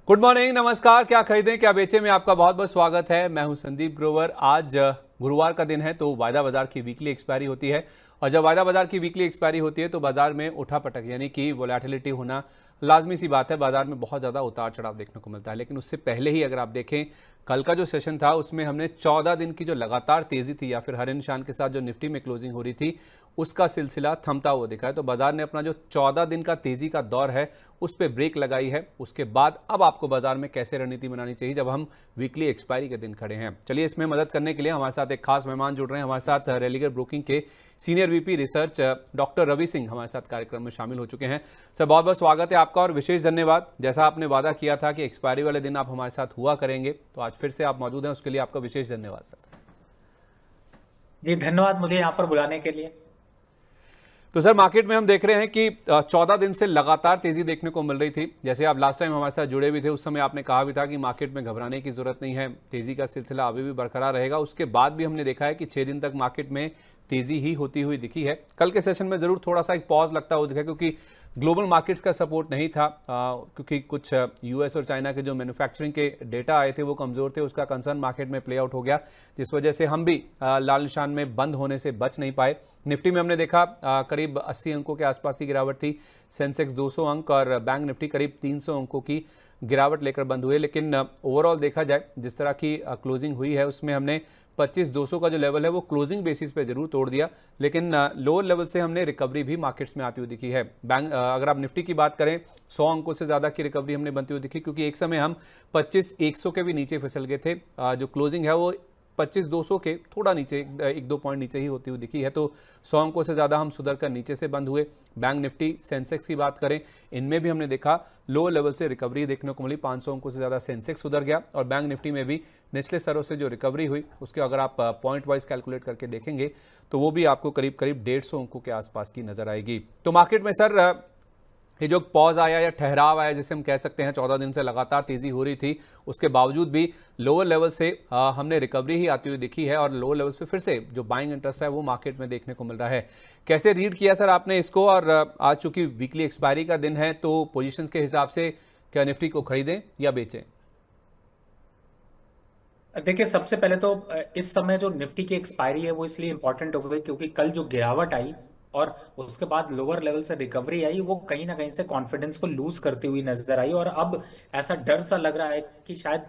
Good morning, नमस्कार। क्या खरीदें क्या बेचें में आपका बहुत बहुत स्वागत है। मैं हूं संदीप ग्रोवर। आज गुरुवार का दिन है तो वायदा बाजार की वीकली एक्सपायरी होती है और जब वायदा बाजार की वीकली एक्सपायरी होती है तो बाजार में उठापटक यानी कि वोलेटिलिटी होना लाजमी सी बात है। बाजार में बहुत ज़्यादा उतार चढ़ाव देखने को मिलता है, लेकिन उससे पहले ही अगर आप देखें कल का जो सेशन था उसमें हमने 14 दिन की जो लगातार तेजी थी या फिर हरे निशान के साथ जो निफ्टी में क्लोजिंग हो रही थी उसका सिलसिला थमता हुआ दिखा है। तो बाजार ने अपना जो 14 दिन का तेजी का दौर है उस पर ब्रेक लगाई है। उसके बाद अब आपको बाजार में कैसे रणनीति बनानी चाहिए जब हम वीकली एक्सपायरी के दिन खड़े हैं। चलिए, इसमें मदद करने के लिए हमारे साथ एक खास मेहमान जुड़ रहे हैं। हमारे साथ रेलिगर ब्रोकिंग के senior VP research doctor Ravi Singh हमारे साथ कार्यक्रम में शामिल हो चुके हैं। सर, बहुत बहुत स्वागत है आपका और विशेष धन्यवाद। जैसा आपने वादा किया था कि एक्सपायरी वाले दिन आप हमारे साथ हुआ करेंगे, तो आज फिर से आप मौजूद हैं, उसके लिए आपका विशेष धन्यवाद सर। जी धन्यवाद मुझे यहाँ पर बुलाने के लिए। तो सर, मार्केट में हम देख रहे हैं कि 14 दिन से लगातार तेजी देखने को मिल रही थी। जैसे आप लास्ट टाइम हमारे साथ जुड़े भी थे उस समय आपने कहा भी था कि मार्केट में घबराने की जरूरत नहीं है, तेजी का सिलसिला अभी भी बरकरार रहेगा। उसके बाद भी हमने देखा है कि 6 दिन तक मार्केट में तेजी ही होती हुई दिखी है। कल के सेशन में जरूर थोड़ा सा एक पॉज लगता हुआ दिखा क्योंकि ग्लोबल मार्केट्स का सपोर्ट नहीं था, क्योंकि कुछ यूएस और चाइना के जो मैन्युफैक्चरिंग के डेटा आए थे वो कमजोर थे। उसका कंसर्न मार्केट में प्ले आउट हो गया, जिस वजह से हम भी लाल निशान में बंद होने से बच नहीं पाए। निफ्टी में हमने देखा करीब 80 अंकों के आसपास की गिरावट थी। सेंसेक्स 200 अंक और बैंक निफ्टी करीब 300 अंकों की गिरावट लेकर बंद हुए। लेकिन ओवरऑल देखा जाए जिस तरह की क्लोजिंग हुई है उसमें हमने 25,200 का जो लेवल है वो क्लोजिंग बेसिस पे जरूर तोड़ दिया, लेकिन लोअर लेवल से हमने रिकवरी भी मार्केट्स में आती हुई दिखी है। बैंक अगर आप निफ्टी की बात करें 100 अंकों से ज्यादा की रिकवरी हमने बनती हुई दिखी, क्योंकि एक समय हम 25,100 के भी नीचे फिसल गए थे। जो क्लोजिंग है वो 25,200 के थोड़ा नीचे, एक दो पॉइंट नीचे ही होती हुई दिखी है। तो 100 अंकों से ज्यादा हम सुधर कर नीचे से बंद हुए। बैंक निफ्टी सेंसेक्स की बात करें, इनमें भी हमने देखा लो लेवल से रिकवरी देखने को मिली। 500 अंकों से ज्यादा सेंसेक्स सुधर गया और बैंक निफ्टी में भी निचले स्तरों से जो रिकवरी हुई उसके अगर आप पॉइंट वाइज कैलकुलेट करके देखेंगे तो वो भी आपको करीब करीब 150 अंकों के आसपास की नजर आएगी। तो मार्केट में सर ये जो पॉज आया या ठहराव आया जिसे हम कह सकते हैं, 14 दिन से लगातार तेजी हो रही थी, उसके बावजूद भी लोअर लेवल से हमने रिकवरी ही आती हुई दिखी है और लोअर लेवल्स पे फिर से जो बाइंग इंटरेस्ट है वो मार्केट में देखने को मिल रहा है। कैसे रीड किया सर आपने इसको? और आज चूंकि वीकली एक्सपायरी का दिन है तो पोजीशंस के हिसाब से क्या निफ्टी को खरीदें या बेचें? देखिए सबसे पहले तो इस समय जो निफ्टी की एक्सपायरी है वो इसलिए इंपॉर्टेंट हो गई क्योंकि कल जो गिरावट आई और उसके बाद लोअर लेवल से रिकवरी आई वो कहीं ना कहीं से कॉन्फिडेंस को लूज करती हुई नजर आई और अब ऐसा डर सा लग रहा है कि शायद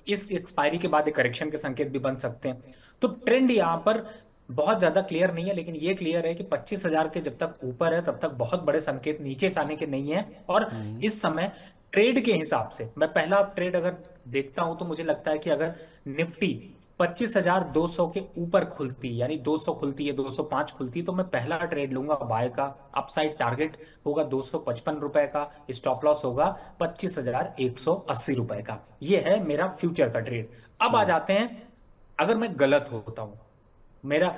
इस एक्सपायरी के बाद एक करेक्शन के संकेत भी बन सकते हैं। तो ट्रेंड यहाँ पर बहुत ज्यादा क्लियर नहीं है, लेकिन ये क्लियर है कि 25,000 के जब तक ऊपर है तब तक बहुत बड़े संकेत नीचे से आने के नहीं है। और इस समय ट्रेड के हिसाब से मैं पहला ट्रेड अगर देखता हूं तो मुझे लगता है कि अगर निफ्टी 25,200 के ऊपर खुलती यानी 200 खुलती है, 205 खुलती है, तो मैं पहला ट्रेड लूंगा बाय का। अपसाइड टारगेट होगा 255 रुपए का, स्टॉप लॉस होगा 25,180 रुपए का। ये है मेरा फ्यूचर का ट्रेड। अब आ जाते हैं, अगर मैं गलत होता हूं, मेरा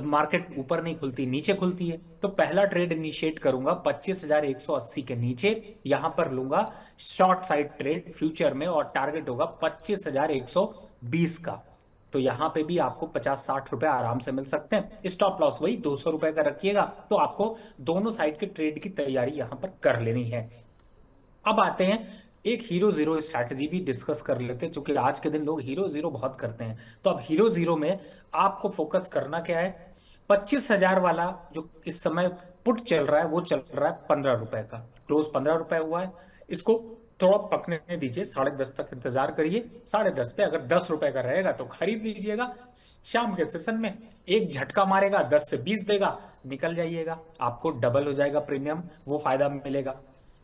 मार्केट ऊपर नहीं खुलती नीचे खुलती है, तो पहला ट्रेड इनिशिएट करूंगा 25,180 के नीचे। यहां पर लूंगा शॉर्ट साइड ट्रेड फ्यूचर में और टारगेट होगा 25,120 का। तो यहां पे भी आपको 50-60 रुपए आराम से मिल सकते हैं। स्टॉप लॉस वही 200 रुपए का रखिएगा। तो आपको दोनों साइड के ट्रेड की तैयारी यहां पर कर लेनी है। अब आते हैं, एक हीरो जीरो स्ट्रैटेजी भी डिस्कस कर लेते हैं, क्योंकि आज के दिन लोग हीरो जीरो बहुत करते हैं। तो अब हीरो जीरो में आपको फोकस करना क्या है? 25,000 वाला जो इस समय पुट चल रहा है वो चल रहा है 15 रुपए का। क्लोज 15 रुपए हुआ है। इसको थोड़ा पकने दीजिए, 10:30 तक इंतजार करिए। 10:30 पे अगर 10 रुपए का रहेगा तो खरीद लीजिएगा। शाम के सेशन में एक झटका मारेगा, 10 से 20 देगा, निकल जाइएगा। आपको डबल हो जाएगा प्रीमियम, वो फायदा मिलेगा।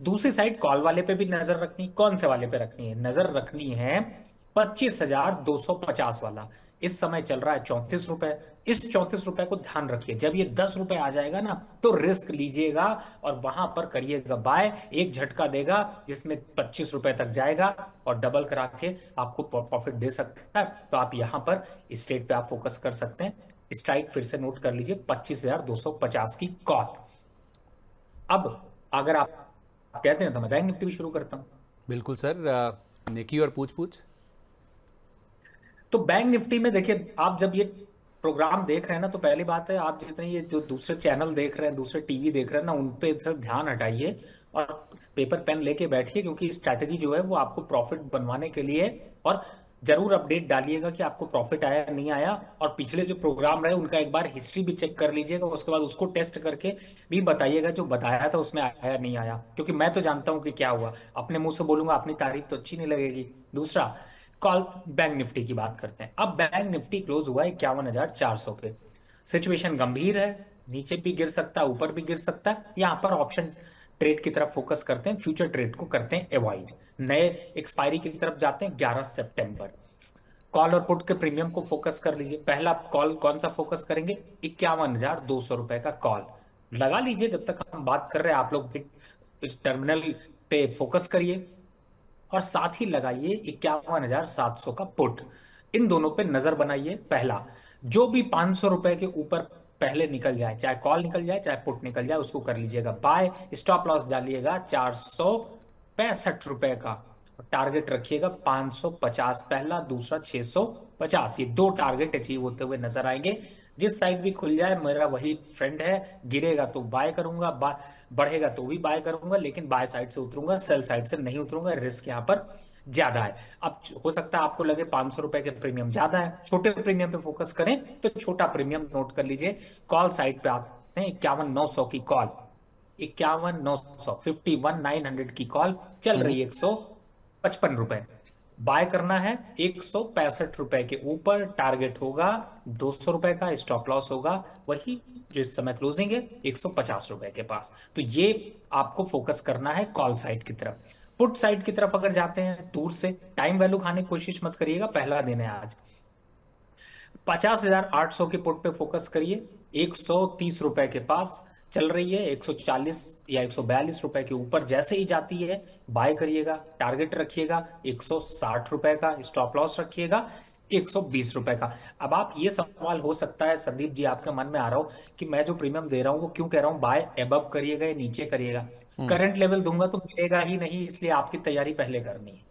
दूसरी साइड कॉल वाले पे भी नजर रखनी। कौन से वाले पे रखनी है? नजर रखनी है 25,250 वाला। इस समय चल रहा है 34 रुपए। इस 34 रुपए को ध्यान रखिए, जब ये 10 रुपए आ जाएगा ना तो रिस्क लीजिएगा और वहां पर करिएगा बाय। एक झटका देगा जिसमें 25 रुपए तक जाएगा और डबल करा के आपको प्रॉफिट दे सकता है। तो आप यहां पर इस ट्रेड पे आप फोकस कर सकते हैं। स्ट्राइक फिर से नोट कर लीजिए, 25,250 की कॉल। अब अगर आप कहते हैं तो मैं बैंक निफ्टी भी शुरू करता हूं। बिल्कुल सर, नेकी और पूछ पूछ। तो बैंक निफ्टी में देखिए, आप जब ये प्रोग्राम देख रहे हैं ना, तो पहली बात है आप जितने ये जो दूसरे चैनल देख रहे हैं, दूसरे टीवी देख रहे हैं ना, उन पे से ध्यान हटाइए और पेपर पेन लेके बैठिए, क्योंकि स्ट्रैटेजी जो है वो आपको प्रॉफिट बनवाने के लिए है। और जरूर अपडेट डालिएगा कि आपको प्रॉफिट आया नहीं आया, और पिछले जो प्रोग्राम रहे उनका एक बार हिस्ट्री भी चेक कर लीजिएगा, उसके बाद उसको टेस्ट करके भी बताइएगा जो बताया था उसमें आया नहीं आया, क्योंकि मैं तो जानता हूं कि क्या हुआ। अपने मुंह से बोलूंगा, अपनी तारीफ तो अच्छी नहीं लगेगी। दूसरा, कॉल बैंक निफ्टी की बात करते हैं। अब बैंक निफ्टी क्लोज हुआ 51,400 पे। सिचुएशन गंभीर है, नीचे भी गिर सकता है, ऊपर भी गिर सकता है। यहाँ पर ऑप्शन ट्रेड की तरफ फोकस करते हैं, फ्यूचर ट्रेड को करते हैं अवॉइड। नए एक्सपायरी की तरफ जाते हैं 11 सितंबर। कॉल और पुट के प्रीमियम को फोकस कर लीजिए। पहला कॉल कौन सा फोकस करेंगे? 51,200 रुपए का कॉल लगा लीजिए। जब तक हम बात कर रहे हैं आप लोग भी इस टर्मिनल पे फोकस करिए, और साथ ही लगाइए 51,700 का पुट। इन दोनों पे नजर बनाइए। पहला, जो भी 500 रुपए के ऊपर पहले निकल जाए, चाहे कॉल निकल जाए चाहे पुट निकल जाए, उसको कर लीजिएगा बाय। स्टॉप लॉस डालिएगा 465 रुपए का। टारगेट रखिएगा 550 पहला, दूसरा 650। ये दो टारगेट अचीव होते हुए नजर आएंगे। जिस साइड भी खुल जाए मेरा वही फ्रेंड है। गिरेगा तो बाय करूंगा, बढ़ेगा तो भी बाय करूंगा, लेकिन बाय साइड से उतरूंगा, सेल साइड से नहीं उतरूंगा। रिस्क यहाँ पर ज्यादा है। अब हो सकता है आपको लगे 500 रुपए के प्रीमियम ज्यादा है, छोटे प्रीमियम पे फोकस करें तो छोटा प्रीमियम नोट कर लीजिए। कॉल साइड पे आते हैं, 51,900 की कॉल, 51,900 51,900 की कॉल चल रही है 155 रुपए। बाय करना है 165 रुपए के ऊपर। टारगेट होगा 200 रुपए का, स्टॉप लॉस होगा वही जो इस समय क्लोजिंग है 150 रुपए के पास। तो ये आपको फोकस करना है कॉल साइड की तरफ। पुट साइड की तरफ अगर जाते हैं, दूर से टाइम वैल्यू खाने की कोशिश मत करिएगा, पहला दिन है आज। 50,800 के पुट पे फोकस करिए। 130 रुपए के पास चल रही है, 140 या 142 रुपए के ऊपर जैसे ही जाती है बाय करिएगा। टारगेट रखिएगा 160 रुपए का, स्टॉप लॉस रखिएगा 120 रुपए का। अब आप ये सवाल हो सकता है संदीप जी आपके मन में आ रहा हो कि मैं जो प्रीमियम दे रहा हूँ वो क्यों कह रहा हूँ बाय एबव करिएगा या नीचे करिएगा। करंट लेवल दूंगा तो मिलेगा ही नहीं, इसलिए आपकी तैयारी पहले करनी है।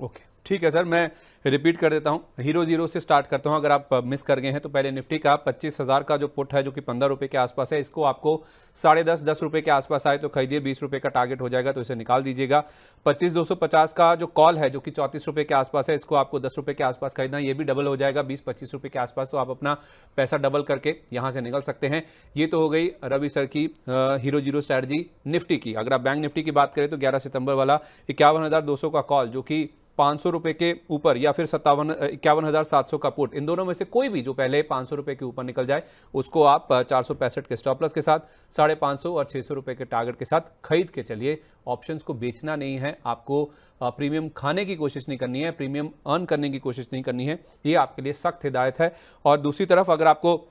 ओके, ठीक है सर, मैं रिपीट कर देता हूं। हीरो जीरो से स्टार्ट करता हूं। अगर आप मिस कर गए हैं तो पहले निफ्टी का 25,000 का जो पुट है जो कि 15 रुपए के आसपास है, इसको आपको 10.5 रुपए के आसपास आए तो खरीदिए। 20 रुपए का टारगेट हो जाएगा तो इसे निकाल दीजिएगा। 25,250 का जो कॉल है जो कि 34 रुपए के आसपास है, इसको आपको 10 रुपए के आसपास खरीदना, ये भी डबल हो जाएगा 20-25 रुपए के आसपास। तो आप अपना पैसा डबल करके यहां से निकल सकते हैं। ये तो हो गई रवि सर की हीरो जीरो स्ट्रैटेजी निफ्टी की। अगर आप बैंक निफ्टी की बात करें तो 11 सितंबर वाला 51,200 का कॉल जो कि 500 रुपए के ऊपर या फिर 51,700 का पुट, इन दोनों में से कोई भी जो पहले 500 रुपए के ऊपर निकल जाए उसको आप 465 के स्टॉप लॉस के साथ 550 और 600 रुपए के टारगेट के साथ खरीद के चलिए। ऑप्शंस को बेचना नहीं है आपको, प्रीमियम खाने की कोशिश नहीं करनी है, प्रीमियम अर्न करने की कोशिश नहीं करनी है। ये आपके लिए सख्त हिदायत है। और दूसरी तरफ अगर आपको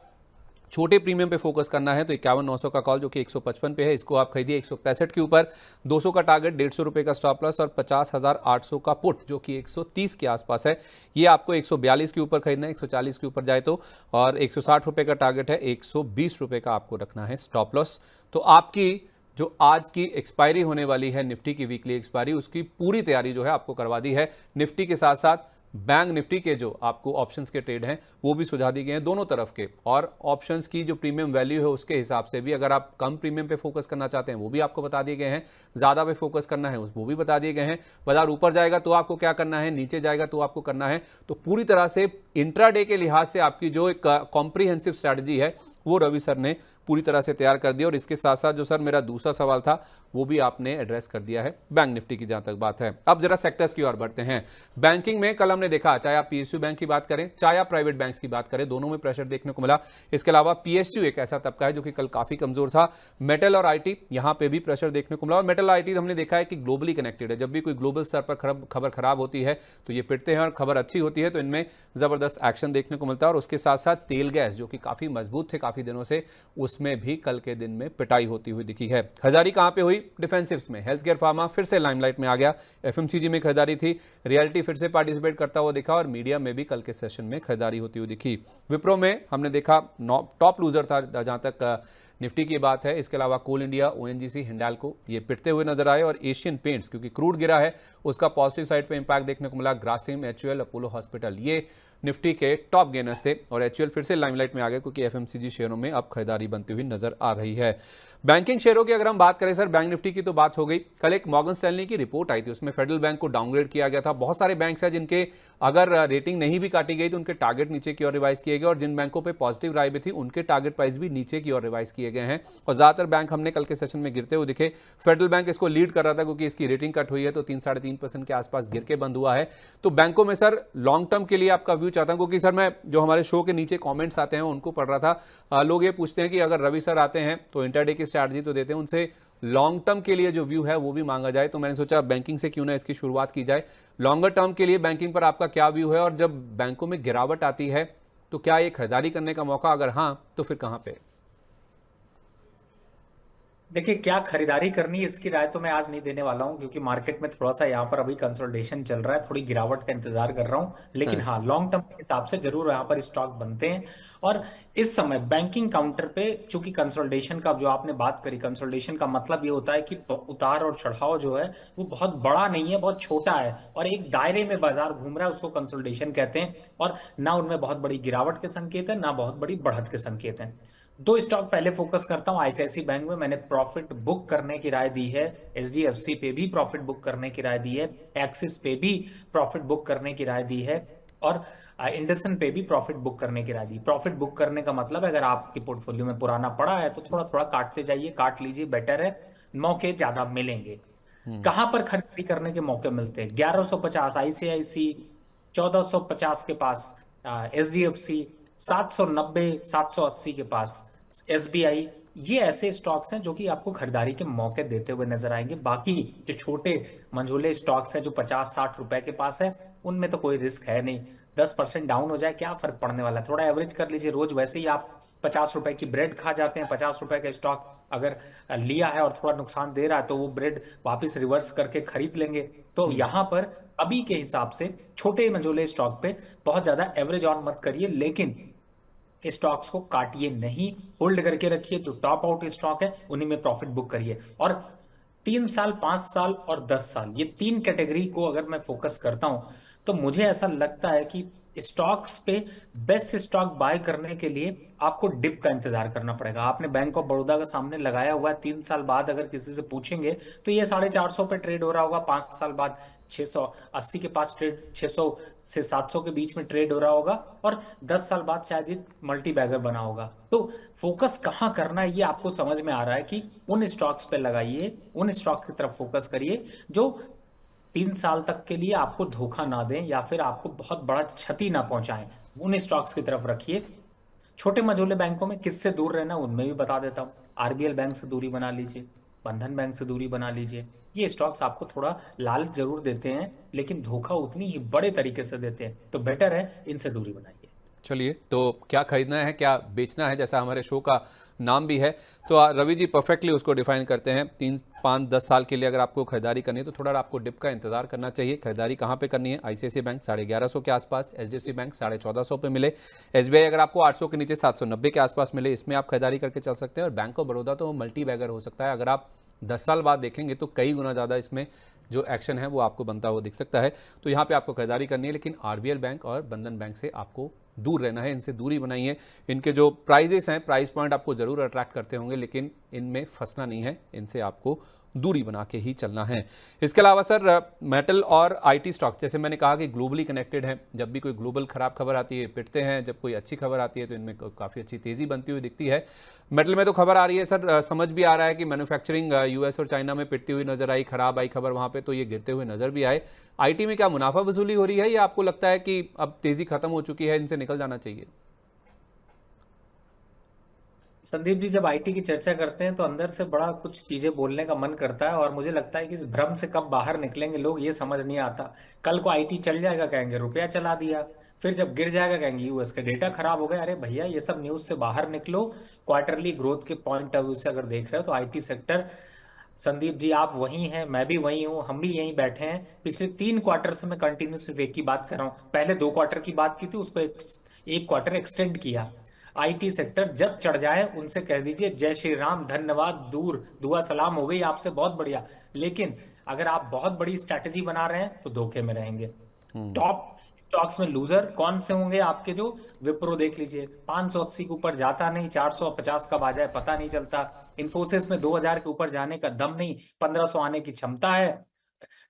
छोटे प्रीमियम पे फोकस करना है तो 51,900 का कॉल जो कि 155 पे है, इसको आप खरीदिए 165 के ऊपर। 200 का टारगेट, 150 रुपए का स्टॉप लॉस और 50,800 का पुट जो कि 130 के आसपास है, ये आपको 142 के ऊपर खरीदना है, 140 के ऊपर जाए तो। और 160 रुपए का टारगेट है, 120 रुपए का आपको रखना है स्टॉप लॉस। तो आपकी जो आज की एक्सपायरी होने वाली है निफ्टी की वीकली एक्सपायरी, उसकी पूरी तैयारी जो है आपको करवा दी है। निफ्टी के साथ साथ बैंक निफ्टी के जो आपको ऑप्शंस के ट्रेड हैं वो भी सुझा दिए गए हैं दोनों तरफ के। और ऑप्शंस की जो प्रीमियम वैल्यू है उसके हिसाब से भी, अगर आप कम प्रीमियम पे फोकस करना चाहते हैं वो भी आपको बता दिए गए हैं, ज्यादा पे फोकस करना है वो भी बता दिए गए हैं। बाजार ऊपर जाएगा तो आपको क्या करना है, नीचे जाएगा तो आपको करना है। तो पूरी तरह से इंट्राडे के लिहाज से आपकी जो एक कॉम्प्रिहेंसिव स्ट्रैटेजी है वो रवि सर ने पूरी तरह से तैयार कर दिया। और इसके साथ साथ जो सर मेरा दूसरा सवाल था वो भी आपने एड्रेस कर दिया है बैंक निफ्टी की जहां तक बात है। अब जरा सेक्टर्स की ओर बढ़ते हैं। बैंकिंग में कल हमने देखा, चाहे आप पीएसयू बैंक की बात करें चाहे आप प्राइवेट बैंक्स की बात करें, दोनों में प्रेशर देखने को मिला। इसके अलावा पीएसयू एक ऐसा तबका है जो कि कल काफी कमजोर था। मेटल और आईटी, यहां पर भी प्रेशर देखने को मिला। और मेटल आईटी हमने देखा है कि ग्लोबली कनेक्टेड है। जब भी कोई ग्लोबल स्तर पर खबर खराब होती है तो ये पिटते हैं, और खबर अच्छी होती है तो इनमें जबरदस्त एक्शन देखने को मिलता है। और उसके साथ साथ तेल गैस जो कि काफी मजबूत थे काफी दिनों से, उसमें भी कल के दिन में पिटाई होती हुई दिखी है। खरीदारी कहां पे हुई? डिफेंसिव्स में। हेल्थ केयर फार्मा फिर से लाइमलाइट में आ गया। एफएमसीजी में खरीदारी थी। रियल्टी फिर से पार्टिसिपेट करता हुआ दिखा। और मीडिया में भी कल के सेशन में खरीदारी होती हुई दिखी। विप्रो में हमने देखा टॉप लूजर था जहां तक निफ्टी की बात है। इसके अलावा कोल इंडिया, ओएनजीसी, हिंडाल्को ये पिटते हुए नजर आए। और एशियन पेंट्स क्योंकि क्रूड गिरा है उसका पॉजिटिव साइड पे इंपैक्ट देखने को मिला। ग्रासिम, एचयूएल, अपोलो हॉस्पिटल ये निफ्टी के टॉप गेनर्स थे और एचयूएल फिर से लाइमलाइट में आ गए क्योंकि एफएमसीजी शेयरों में अब खरीदारी बनती हुई नजर आ रही है। बैंकिंग शेयरों की अगर हम बात करें सर, बैंक निफ्टी की तो बात हो गई। कल एक मॉर्गन स्टैनली की रिपोर्ट आई थी, उसमें फेडरल बैंक को डाउनग्रेड किया गया था। बहुत सारे बैंक्स हैं जिनके अगर रेटिंग नहीं भी काटी गई तो उनके टारगेट नीचे की ओर रिवाइज किए गए और जिन बैंकों पे पॉजिटिव राय भी थी उनके टारगेट प्राइस भी नीचे की ओर रिवाइज किए गए हैं। और ज्यादातर बैंक हमने कल के सेशन में गिरते हुए दिखे। फेडरल बैंक इसको लीड कर रहा था क्योंकि इसकी रेटिंग कट हुई है तो 3-3.5% के आसपास गिर के बंद हुआ है। तो बैंकों में सर लॉन्ग टर्म के लिए आपका व्यू चाहता हूं, क्योंकि सर मैं जो हमारे शो के नीचे कमेंट्स आते हैं उनको पढ़ रहा था। लोग ये पूछते हैं कि अगर रवि सर आते हैं तो इंटरडे की स्ट्रैटेजी तो देते हैं, उनसे लॉन्ग टर्म के लिए जो व्यू है वो भी मांगा जाए। तो मैंने सोचा बैंकिंग से क्यों ना इसकी शुरुआत की जाए। लॉन्गर टर्म के लिए बैंकिंग पर आपका क्या व्यू है और जब बैंकों में गिरावट आती है तो क्या ये खरीदारी करने का मौका, अगर हाँ तो फिर कहां पे? देखिए, क्या खरीदारी करनी है इसकी राय तो मैं आज नहीं देने वाला हूं, क्योंकि मार्केट में थोड़ा सा यहाँ पर अभी कंसोलिडेशन चल रहा है, थोड़ी गिरावट का इंतजार कर रहा हूं। लेकिन हाँ, लॉन्ग टर्म के हिसाब से जरूर यहाँ पर स्टॉक बनते हैं। और इस समय बैंकिंग काउंटर पे चूंकि कंसोलिडेशन का जो आपने बात करी, कंसोलिडेशन का मतलब ये होता है कि उतार और चढ़ाव जो है वो बहुत बड़ा नहीं है, बहुत छोटा है और एक दायरे में बाजार घूम रहा है, उसको कंसोलिडेशन कहते हैं। और ना उनमें बहुत बड़ी गिरावट के संकेत है, ना बहुत बड़ी बढ़त के संकेत हैं। दो स्टॉक पहले फोकस करता हूं। आईसीआईसी बैंक में मैंने प्रॉफिट बुक करने की राय दी है, एचडीएफसी पे भी प्रॉफिट बुक करने की राय दी है, एक्सिस पे भी प्रॉफिट बुक करने की राय दी है और इंडसन पे भी प्रॉफिट बुक करने की राय दी। प्रॉफिट बुक करने का मतलब है अगर आपके पोर्टफोलियो में पुराना पड़ा है तो थोड़ा थोड़ा काटते जाइए, काट लीजिए, बेटर है, मौके ज्यादा मिलेंगे। कहां पर खरीदारी करने के मौके मिलते हैं? 1150 आईसीआईसी, 1450 के पास एचडीएफसी, 790 780 के पास एसबीआई। ये ऐसे स्टॉक्स हैं जो कि आपको खरीदारी के मौके देते हुए नजर आएंगे। बाकी जो छोटे मंझोले स्टॉक्स हैं जो 50-60 रुपए के पास है, उनमें तो कोई रिस्क है नहीं। 10% डाउन हो जाए क्या फर्क पड़ने वाला है, थोड़ा एवरेज कर लीजिए। रोज वैसे ही आप 50 रुपए की ब्रेड खा जाते हैं। 50 रुपए का स्टॉक अगर लिया है और थोड़ा नुकसान दे रहा है तो वो ब्रेड वापस रिवर्स करके खरीद लेंगे। तो यहाँ पर अभी के हिसाब से छोटे मंझोले स्टॉक पे बहुत ज्यादा एवरेज ऑन मत करिए, लेकिन स्टॉक्स को काटिए नहीं, होल्ड करके रखिए। जो टॉप आउट स्टॉक है उन्हीं में प्रॉफिट बुक करिए। और 3 साल, 5 साल और 10 साल, ये तीन कैटेगरी को अगर मैं फोकस करता हूं तो मुझे ऐसा लगता है कि स्टॉक्स पे बेस्ट स्टॉक बाय करने के लिए आपको डिप का इंतजार करना पड़ेगा। आपने बैंक ऑफ बड़ौदा का सामने लगाया हुआ है, 3 साल बाद अगर किसी से पूछेंगे तो ये 450 पे ट्रेड हो रहा होगा। 5 साल बाद 680 के पास ट्रेड, 600 से 700 के बीच में ट्रेड हो रहा होगा और 10 साल बाद शायद ये मल्टी बैगर बना होगा। तो फोकस कहाँ करना है ये आपको समझ में आ रहा है कि उन स्टॉक्स पे लगाइए, उन स्टॉक्स की तरफ फोकस करिए जो 3 साल तक के लिए आपको धोखा ना दें या फिर आपको बहुत बड़ा क्षति ना पहुंचाएं। उन स्टॉक्स की तरफ रखिए। छोटे मझोले बैंकों में किससे दूर रहना उनमें भी बता देता हूं। आरबीएल बैंक से दूरी बना लीजिए, बंधन बैंक से दूरी बना लीजिए। ये स्टॉक्स आपको थोड़ा लालच जरूर देते हैं लेकिन धोखा उतनी ही बड़े तरीके से देते हैं, तो बेटर है इनसे दूरी बनाइए। चलिए, तो क्या खरीदना है क्या बेचना है, जैसा हमारे शो का नाम भी है, तो रवि जी परफेक्टली उसको डिफाइन करते हैं। 3-5-10 साल के लिए अगर आपको खरीदारी करनी है तो थोड़ा आपको डिप का इंतजार करना चाहिए। खरीदारी कहाँ पे करनी है? आईसीआईसी बैंक 1150 के आसपास, एचडीएफसी बैंक 1450 पे मिले, एसबीआई अगर आपको 800 के नीचे 790 के आसपास मिले, इसमें आप खरीदारी करके चल सकते हैं। और बैंक ऑफ बड़ौदा तो मल्टी बैगर हो सकता है, अगर आप 10 साल बाद देखेंगे तो कई गुना ज़्यादा इसमें जो एक्शन है वो आपको बनता हुआ दिख सकता है। तो यहाँ पे आपको खरीदारी करनी है, लेकिन आरबीएल बैंक और बंधन बैंक से आपको दूर रहना है, इनसे दूरी बनाइए। इनके जो प्राइजेस हैं, प्राइस पॉइंट आपको जरूर अट्रैक्ट करते होंगे, लेकिन इनमें फंसना नहीं है, इनसे आपको दूरी बना के ही चलना है। इसके अलावा सर मेटल और आईटी स्टॉक्स, जैसे मैंने कहा कि ग्लोबली कनेक्टेड हैं, जब भी कोई ग्लोबल खराब खबर आती है पिटते हैं, जब कोई अच्छी खबर आती है तो इनमें काफ़ी अच्छी तेज़ी बनती हुई दिखती है। मेटल में तो खबर आ रही है सर, समझ भी आ रहा है कि मैन्युफैक्चरिंग यूएस और चाइना में पिटती हुई नजर आई, खराब आई खबर वहाँ पे, तो ये गिरते हुए नजर भी आए। आईटी में क्या मुनाफा वसूली हो रही है या आपको लगता है कि अब तेज़ी खत्म हो चुकी है, इनसे निकल जाना चाहिए? संदीप जी, जब आईटी की चर्चा करते हैं तो अंदर से बड़ा कुछ चीजें बोलने का मन करता है और मुझे लगता है कि इस भ्रम से कब बाहर निकलेंगे लोग ये समझ नहीं आता। कल को आईटी चल जाएगा कहेंगे रुपया चला दिया, फिर जब गिर जाएगा कहेंगे यूएस के डेटा खराब हो गए। अरे भैया, ये सब न्यूज से बाहर निकलो। क्वार्टरली ग्रोथ के पॉइंट ऑफ व्यू से अगर देख रहे हो तो आईटी सेक्टर, संदीप जी आप वही हैं, मैं भी वही हूँ, हम भी यहीं बैठे हैं। पिछले 3 क्वार्टर से मैं कंटिन्यू सिर्फ एक ही बात कर रहा हूँ। पहले 2 क्वार्टर की बात की थी, उसको एक क्वार्टर एक्सटेंड किया। आईटी सेक्टर जब चढ़ जाए उनसे कह दीजिए जय श्री राम, धन्यवाद, दूर दुआ सलाम हो गई आपसे, बहुत बढ़िया। लेकिन अगर आप बहुत बड़ी स्ट्रैटेजी बना रहे हैं तो धोखे में रहेंगे। टॉप स्टॉक्स में लूजर कौन से होंगे आपके? जो विप्रो देख लीजिए, 580 के ऊपर जाता नहीं, 450 कब आ जाए पता नहीं चलता। इन्फोसिस में 2000 के ऊपर जाने का दम नहीं, 1500 आने की क्षमता है।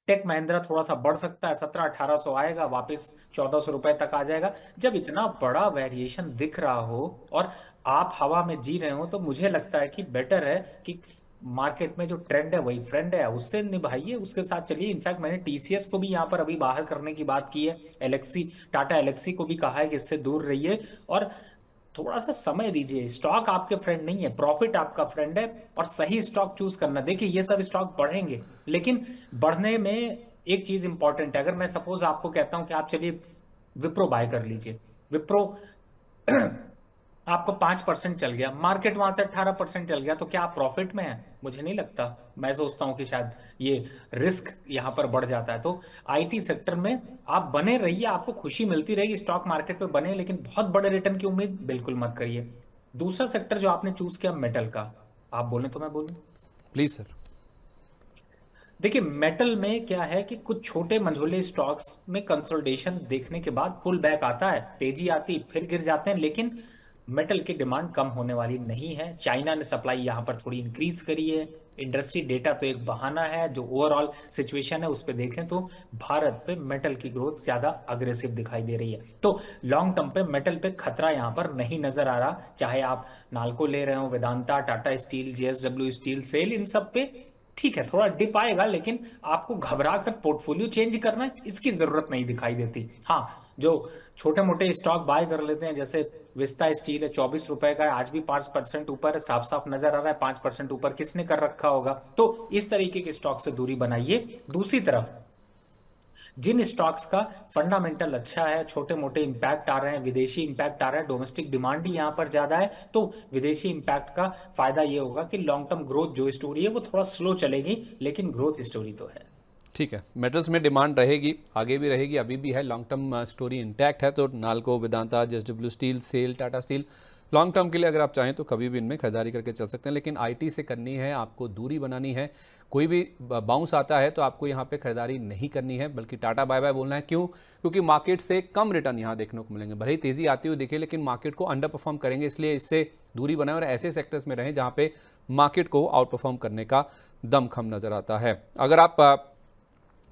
टेक महिंद्रा थोड़ा सा बढ़ सकता है, 1700-1800 आएगा, वापस 1400 रुपए तक आ जाएगा। जब इतना बड़ा वेरिएशन दिख रहा हो और आप हवा में जी रहे हो, तो मुझे लगता है कि बेटर है कि मार्केट में जो ट्रेंड है वही फ्रेंड है, उससे निभाइए, उसके साथ चलिए। इनफैक्ट मैंने टीसीएस को भी यहाँ पर अभी बाहर करने की बात की है, एलेक्सी, टाटा एलेक्सी को भी कहा है कि इससे दूर रहिए और थोड़ा सा समय दीजिए। स्टॉक आपके फ्रेंड नहीं है, प्रॉफिट आपका फ्रेंड है, और सही स्टॉक चूज करना। देखिए ये सब स्टॉक बढ़ेंगे, लेकिन बढ़ने में एक चीज इंपॉर्टेंट है। अगर मैं सपोज आपको कहता हूं कि आप चलिए विप्रो बाय कर लीजिए, विप्रो आपको 5% चल गया, मार्केट वहां से 18% चल गया, तो क्या आप प्रॉफिट में है? मुझे नहीं लगता। मैं सोचता हूं कि शायद ये रिस्क यहां पर बढ़ जाता है। तो आईटी सेक्टर में आप बने रहिए, आपको खुशी मिलती रहेगी स्टॉक मार्केट में बने, लेकिन बहुत बड़े रिटर्न की उम्मीद बिल्कुल मत करिए। दूसरा सेक्टर जो आपने चूज किया मेटल का, आप बोले तो मैं बोलूं? Please sir. देखिए मेटल में क्या है कि कुछ छोटे मंझोले स्टॉक्स में कंसोलिडेशन देखने के बाद पुल बैक आता है, तेजी आती फिर गिर जाते हैं, लेकिन मेटल की डिमांड कम होने वाली नहीं है। चाइना ने सप्लाई यहां पर थोड़ी इंक्रीज करी है। इंडस्ट्री डेटा तो एक बहाना है, जो ओवरऑल सिचुएशन है उस पर देखें तो भारत पे मेटल की ग्रोथ ज्यादा अग्रेसिव दिखाई दे रही है। तो लॉन्ग टर्म पे मेटल पे खतरा यहां पर नहीं नजर आ रहा। चाहे आप नाल्को ले रहे हो, Vedanta, Tata steel, JSW steel, SAIL, इन सब पे ठीक है थोड़ा डिप आएगा, लेकिन आपको घबरा कर पोर्टफोलियो चेंज करना है इसकी जरूरत नहीं दिखाई देती। हाँ, जो छोटे मोटे स्टॉक बाय कर लेते हैं, जैसे विस्ता स्टील है, 24 रुपए का है, आज भी 5% ऊपर है, साफ साफ नजर आ रहा है 5% ऊपर किसने कर रखा होगा। तो इस तरीके के स्टॉक से दूरी बनाइए। दूसरी तरफ जिन स्टॉक्स का फंडामेंटल अच्छा है, छोटे मोटे इंपैक्ट आ रहे हैं, विदेशी इंपैक्ट आ रहा है, डोमेस्टिक डिमांड ही यहां पर ज्यादा है, तो विदेशी इंपैक्ट का फायदा ये होगा कि लॉन्ग टर्म ग्रोथ जो स्टोरी है वो थोड़ा स्लो चलेगी, लेकिन ग्रोथ स्टोरी तो है। ठीक है, मेटल्स में डिमांड रहेगी, आगे भी रहेगी, अभी भी है, लॉन्ग टर्म स्टोरी इंटैक्ट है। तो NALCO, Vedanta, JSW steel, SAIL, Tata steel, long term के लिए अगर आप चाहें तो कभी भी इनमें खरीदारी करके चल सकते हैं। लेकिन आईटी से करनी है, आपको दूरी बनानी है, कोई भी बाउंस आता है तो आपको यहाँ पे खरीदारी नहीं करनी है, बल्कि टाटा बाय बाय बोलना है। क्यों? क्योंकि मार्केट से कम रिटर्न यहाँ देखने को मिलेंगे। भले ही तेजी आती हुई दिखे, लेकिन मार्केट को अंडर परफॉर्म करेंगे, इसलिए इससे दूरी बनाए और ऐसे सेक्टर्स में रहें जहाँ पे मार्केट को आउट परफॉर्म करने का दमखम नजर आता है। अगर आप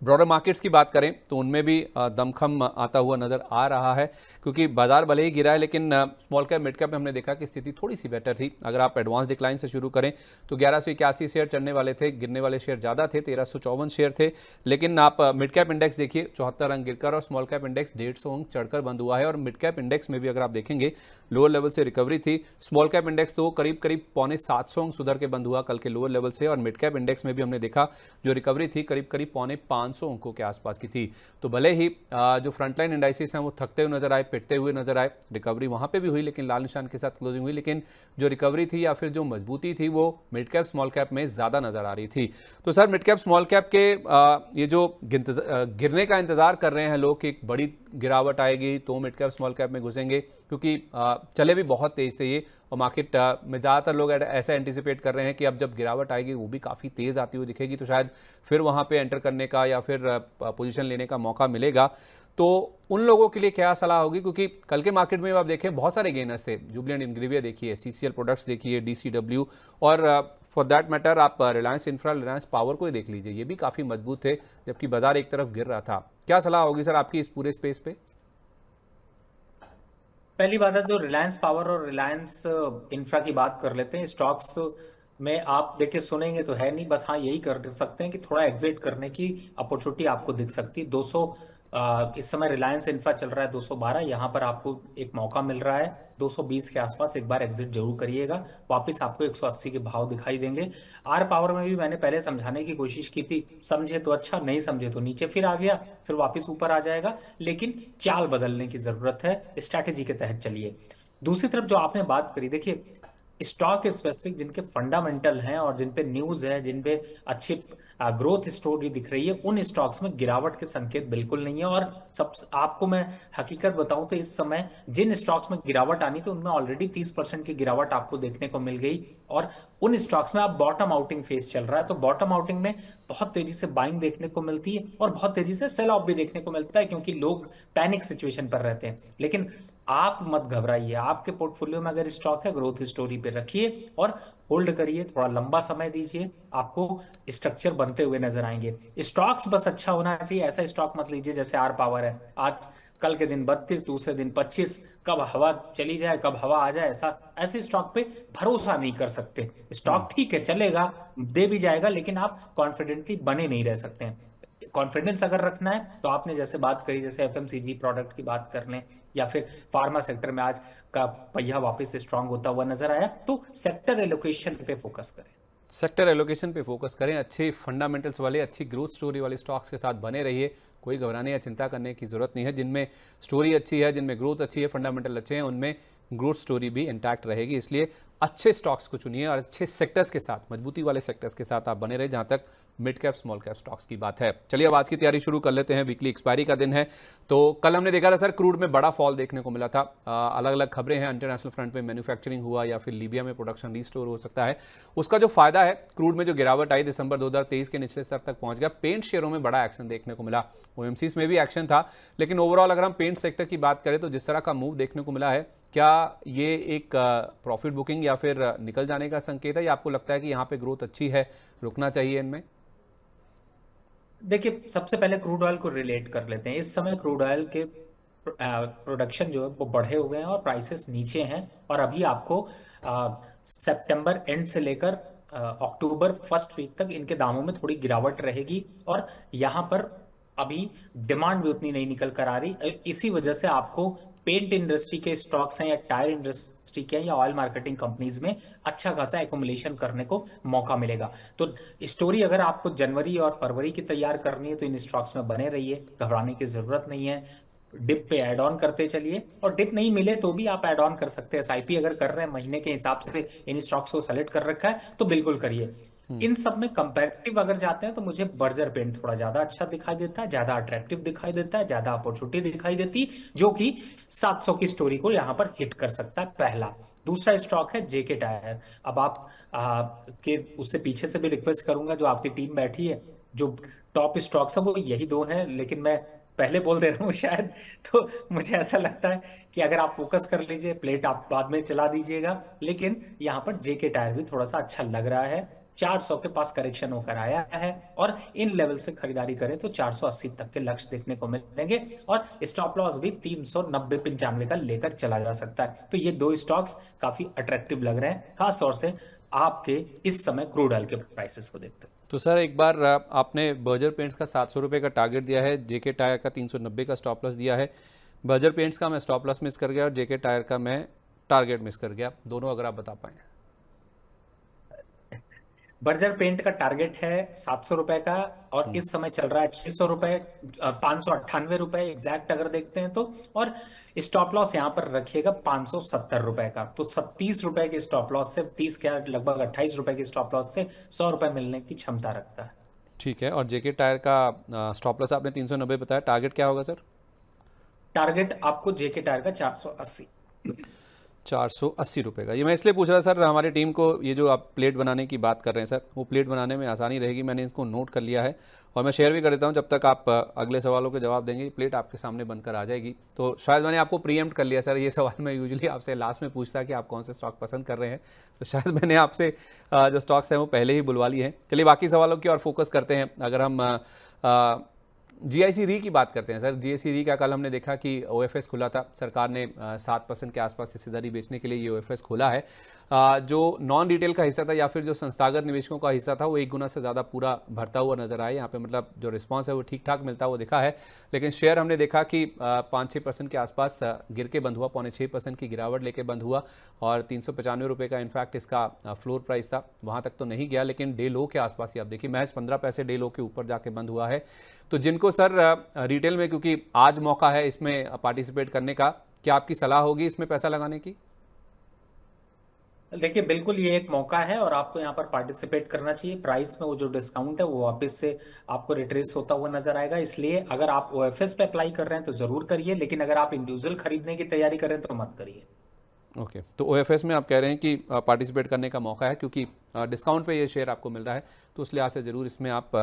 ब्रॉडर मार्केट्स की बात करें तो उनमें भी दमखम आता हुआ नजर आ रहा है, क्योंकि बाजार भले ही गिरा है, लेकिन स्मॉल कैप मिड कैप में हमने देखा कि स्थिति थोड़ी सी बेटर थी। अगर आप एडवांस डिक्लाइन से शुरू करें तो 1181 शेयर चढ़ने वाले थे, गिरने वाले शेयर ज़्यादा थे, 1354 शेयर थे। लेकिन आप मिड कैप इंडेक्स देखिए, 74 अंक गिरकर, और स्मॉल कैप इंडेक्स 150 अंक चढ़कर बंद हुआ है। और मिड कैप इंडेक्स में भी अगर आप देखेंगे लोअर लेवल से रिकवरी थी। स्मॉल कैप इंडेक्स तो करीब करीब 750 अंक सुधर के बंद हुआ कल के लोअर लेवल से, और मिड कैप इंडेक्स में भी हमने देखा जो रिकवरी थी करीब करीब 550 अंकों के आसपास की थी। तो भले ही जो फ्रंटलाइन इंडाइसिस हैं वो थकते हुए नजर आए, पिटते हुए नजर आए, रिकवरी वहां पे भी हुई लेकिन लाल निशान के साथ क्लोजिंग हुई, लेकिन जो रिकवरी थी या फिर जो मजबूती थी वो मिड कैप स्मॉल कैप में ज्यादा नजर आ रही थी। तो sir mid cap small cap के ये जो गिरने का इंतजार कर रहे हैं लोग कि एक बड़ी गिरावट आएगी तो मिड कैप स्मॉल कैप में घुसेंगे, क्योंकि चले भी बहुत तेज थे ये, और मार्केट में ज़्यादातर लोग ऐसा एंटिसिपेट कर रहे हैं कि अब जब गिरावट आएगी वो भी काफ़ी तेज़ आती हुई दिखेगी, तो शायद फिर वहाँ पे एंटर करने का या फिर पोजीशन लेने का मौका मिलेगा। तो उन लोगों के लिए क्या सलाह होगी? क्योंकि कल के मार्केट में आप देखें बहुत सारे गेनर्स थे, जुबिलेंट इंग्रेविया देखिए, सीसीएल प्रोडक्ट्स देखिए, डीसीडब्ल्यू, और फॉर दैट मैटर आप रिलायंस इंफ्रा, रिलायंस पावर को ही देख लीजिए, ये भी काफ़ी मजबूत थे जबकि बाजार एक तरफ गिर रहा था। क्या सलाह होगी सर आपकी इस पूरे स्पेस पे? पहली बात है, जो रिलायंस पावर और रिलायंस इंफ्रा की बात कर लेते हैं, स्टॉक्स में आप देखिए सुनेंगे तो है नहीं, बस हाँ यही कर सकते हैं कि थोड़ा एग्जिट करने की अपॉर्चुनिटी आपको दिख सकती है। 200 इस समय रिलायंस इंफ्रा चल रहा है 212, यहाँ पर आपको एक मौका मिल रहा है 220 के आसपास, एक बार एग्जिट जरूर करिएगा, वापस आपको 180 के भाव दिखाई देंगे। आर पावर में भी मैंने पहले समझाने की कोशिश की थी, समझे तो अच्छा, नहीं समझे तो नीचे फिर आ गया, फिर वापस ऊपर आ जाएगा, लेकिन चाल बदलने की जरूरत है, स्ट्रैटेजी के तहत चलिए। दूसरी तरफ जो आपने बात करी, देखिए स्टॉक स्पेसिफिक जिनके फंडामेंटल हैं और जिन पे न्यूज है, जिन पे अच्छी ग्रोथ स्टोरी दिख रही है, उन स्टॉक्स में गिरावट के संकेत बिल्कुल नहीं है। और सब आपको मैं हकीकत बताऊं तो इस समय जिन स्टॉक्स में गिरावट आनी थी उनमें ऑलरेडी 30% की गिरावट आपको देखने को मिल गई। और उन स्टॉक्स में आप बॉटम आउटिंग फेज चल रहा है, तो बॉटम आउटिंग में बहुत तेजी से बाइंग देखने को मिलती है और बहुत तेजी से सेल ऑफ भी देखने को मिलता है, क्योंकि लोग पैनिक सिचुएशन पर रहते हैं। लेकिन आप मत घबराइए, आपके पोर्टफोलियो में अगर स्टॉक है ग्रोथ स्टोरी पे रखिए और होल्ड करिए, थोड़ा लंबा समय दीजिए, आपको स्ट्रक्चर बनते हुए नजर आएंगे। स्टॉक्स बस अच्छा होना चाहिए, ऐसा स्टॉक मत लीजिए जैसे आर पावर है, आज कल के दिन 32, दूसरे दिन 25, कब हवा चली जाए कब हवा आ जाए, ऐसे स्टॉक पे भरोसा नहीं कर सकते। स्टॉक ठीक है, चलेगा, दे भी जाएगा, लेकिन आप कॉन्फिडेंटली बने नहीं रह सकते हैं। कॉन्फिडेंस अगर रखना है तो आपने जैसे बात करी, जैसे एफएमसीजी प्रोडक्ट की बात कर लें, या फिर फार्मा सेक्टर में आज का पहिया वापस से स्ट्रांग होता हुआ नजर आया, तो सेक्टर एलोकेशन पे फोकस करें। सेक्टर एलोकेशन पे फोकस करें, अच्छे फंडामेंटल्स वाले, अच्छी ग्रोथ स्टोरी वाले स्टॉक्स के साथ बने रहिए। कोई घबराने या चिंता करने की जरूरत नहीं है। जिनमें स्टोरी अच्छी है, जिनमें ग्रोथ अच्छी है, फंडामेंटल अच्छे हैं, उनमें ग्रोथ स्टोरी भी इंटैक्ट रहेगी। इसलिए अच्छे स्टॉक्स को चुनिए और अच्छे सेक्टर्स के साथ, मजबूती वाले सेक्टर्स के साथ आप बने रहे, जहां तक mid cap small cap stocks की बात है। चलिए अब आज की तैयारी शुरू कर लेते हैं। वीकली एक्सपायरी का दिन है, तो कल हमने देखा था सर क्रूड में बड़ा फॉल देखने को मिला था। अलग अलग खबरें हैं, इंटरनेशनल फ्रंट पे मैन्युफैक्चरिंग हुआ या फिर लीबिया में प्रोडक्शन रिस्टोर हो सकता है। उसका जो फायदा है, क्रूड में जो गिरावट आई दिसंबर 2023 के निचले स्तर तक पहुंच गया। पेंट शेयरों में बड़ा एक्शन देखने को मिला, ओएमसीज में भी एक्शन था, लेकिन ओवरऑल अगर हम पेंट सेक्टर की बात करें तो जिस तरह का मूव देखने को मिला है, क्या ये एक प्रॉफिट बुकिंग या फिर निकल जाने का संकेत है, या आपको लगता है कि यहाँ पे ग्रोथ अच्छी है, रुकना चाहिए इनमें? देखिए, सबसे पहले क्रूड ऑयल को रिलेट कर लेते हैं। इस समय क्रूड ऑयल के प्रोडक्शन जो है वो बढ़े हुए हैं और प्राइसेस नीचे हैं। और अभी आपको सितंबर एंड से लेकर अक्टूबर फर्स्ट वीक तक इनके दामों में थोड़ी गिरावट रहेगी। और यहाँ पर अभी डिमांड भी उतनी नहीं निकल कर आ रही, इसी वजह से आपको पेंट इंडस्ट्री के स्टॉक्स हैं या टायर इंडस्ट्री के या ऑयल मार्केटिंग कंपनीज में अच्छा खासा एकोमुलेशन करने को मौका मिलेगा। तो स्टोरी अगर आपको जनवरी और फरवरी की तैयार करनी है तो इन स्टॉक्स में बने रहिए, घबराने की जरूरत नहीं है। डिप पे ऐड ऑन करते चलिए, और डिप नहीं मिले तो भी आप ऐड ऑन कर सकते हैं। एसआईपी अगर कर रहे हैं महीने के हिसाब से, इन स्टॉक्स को सेलेक्ट कर रखा है तो बिल्कुल करिए। इन सब में कंपैरेटिव अगर जाते हैं तो मुझे बर्जर पेंट थोड़ा ज्यादा अच्छा दिखाई देता है, ज्यादा अट्रैक्टिव दिखाई देता है, ज्यादा अपॉर्चुनिटी दिखाई देती है, जो कि 700 की स्टोरी को यहां पर हिट कर सकता है, पहला। दूसरा स्टॉक है जेके टायर। अब आप के उससे पीछे से भी रिक्वेस्ट करूंगा, जो आपकी टीम बैठी है, जो टॉप स्टॉक्स है वो यही दो हैं, लेकिन मैं पहले बोल दे रहा हूँ शायद, तो मुझे ऐसा लगता है कि अगर आप फोकस कर लीजिए, प्लेट आप बाद में चला दीजिएगा। लेकिन यहाँ पर जेके टायर भी थोड़ा सा अच्छा लग रहा है, 400 के पास करेक्शन होकर आया है, और इन लेवल से खरीदारी करें तो 480 तक के लक्ष्य देखने को मिलेंगे। और स्टॉप लॉस भी 390-95 का लेकर चला जा सकता है। तो ये दो स्टॉक्स काफी अट्रैक्टिव लग रहे हैं, खास तौर से आपके इस समय क्रूड ऑयल के प्राइसेस को देखते हैं। तो सर एक बार आपने बर्जर पेंट्स का 700 रुपये का टारगेट दिया है, जेके टायर का 390 का स्टॉप लॉस दिया है। बर्जर पेंट्स का मैं स्टॉप लॉस मिस कर गया और जेके टायर का मैं टारगेट मिस कर गया, दोनों अगर आप बता पाएं। बर्जर पेंट का टारगेट है 700 रुपए का, और इस समय चल रहा है 600 रुपए, 598 रुपए एग्जैक्ट अगर देखते हैं तो। और स्टॉप लॉस यहाँ पर रखिएगा 570 रुपए का। तो 30 रुपए के स्टॉप लॉस से, 30 क्या लगभग 28 रुपए के स्टॉप लॉस से 100 रुपए मिलने की क्षमता रखता है। ठीक है, और जेके टायर का स्टॉप लॉस आपने 390 बताया, टारगेट क्या होगा सर? टारगेट आपको जेके टायर का 480। 480 रुपये का। ये मैं इसलिए पूछ रहा सर, हमारी टीम को ये जो आप प्लेट बनाने की बात कर रहे हैं सर, वो प्लेट बनाने में आसानी रहेगी, मैंने इसको नोट कर लिया है और मैं शेयर भी कर देता हूँ। जब तक आप अगले सवालों के जवाब देंगे प्लेट आपके सामने बनकर आ जाएगी। तो शायद मैंने आपको प्रीएम्प्ट कर लिया सर, ये सवाल मैं यूजुअली आपसे लास्ट में पूछता कि आप कौन से स्टॉक पसंद कर रहे हैं, तो शायद मैंने आपसे जो स्टॉक्स हैं वो पहले ही बुलवा लिए हैं। चलिए बाकी सवालों की और फोकस करते हैं। अगर हम जीआईसी री की बात करते हैं सर, जीआईसी री का कल हमने देखा कि ओएफएस खुला था, सरकार ने 7% के आसपास हिस्सेदारी बेचने के लिए ये ओएफएस खोला है। जो नॉन रिटेल का हिस्सा था या फिर जो संस्थागत निवेशकों का हिस्सा था वो 1 गुना से ज़्यादा पूरा भरता हुआ नजर आया। यहाँ पे मतलब जो रिस्पांस है वो ठीक ठाक मिलता हुआ दिखा है, लेकिन शेयर हमने देखा कि 5-6% के आसपास गिर के बंद हुआ, 5.25% की गिरावट लेके बंद हुआ और 395 रुपये का इनफैक्ट इसका फ्लोर प्राइस था, वहाँ तक तो नहीं गया, लेकिन डे लो के आसपास ही आप देखिए महज 15 पैसे डे लो के ऊपर जाके बंद हुआ है। तो जिनको सर रिटेल में, क्योंकि आज मौका है इसमें पार्टिसिपेट करने का, क्या आपकी सलाह होगी इसमें पैसा लगाने की? देखिए बिल्कुल ये एक मौका है और आपको यहाँ पर पार्टिसिपेट करना चाहिए। प्राइस में वो जो डिस्काउंट है वो वापस से आपको रिट्रेस होता हुआ नजर आएगा। इसलिए अगर आप ओएफएस पे अप्लाई कर रहे हैं तो जरूर करिए, लेकिन अगर आप इंडिविजुअल खरीदने की तैयारी कर रहे हैं तो मत करिए। ओके, तो ओएफएस में आप कह रहे हैं कि पार्टिसिपेट करने का मौका है क्योंकि डिस्काउंट पे ये शेयर आपको मिल रहा है, तो उस लिहाज से ज़रूर इसमें आप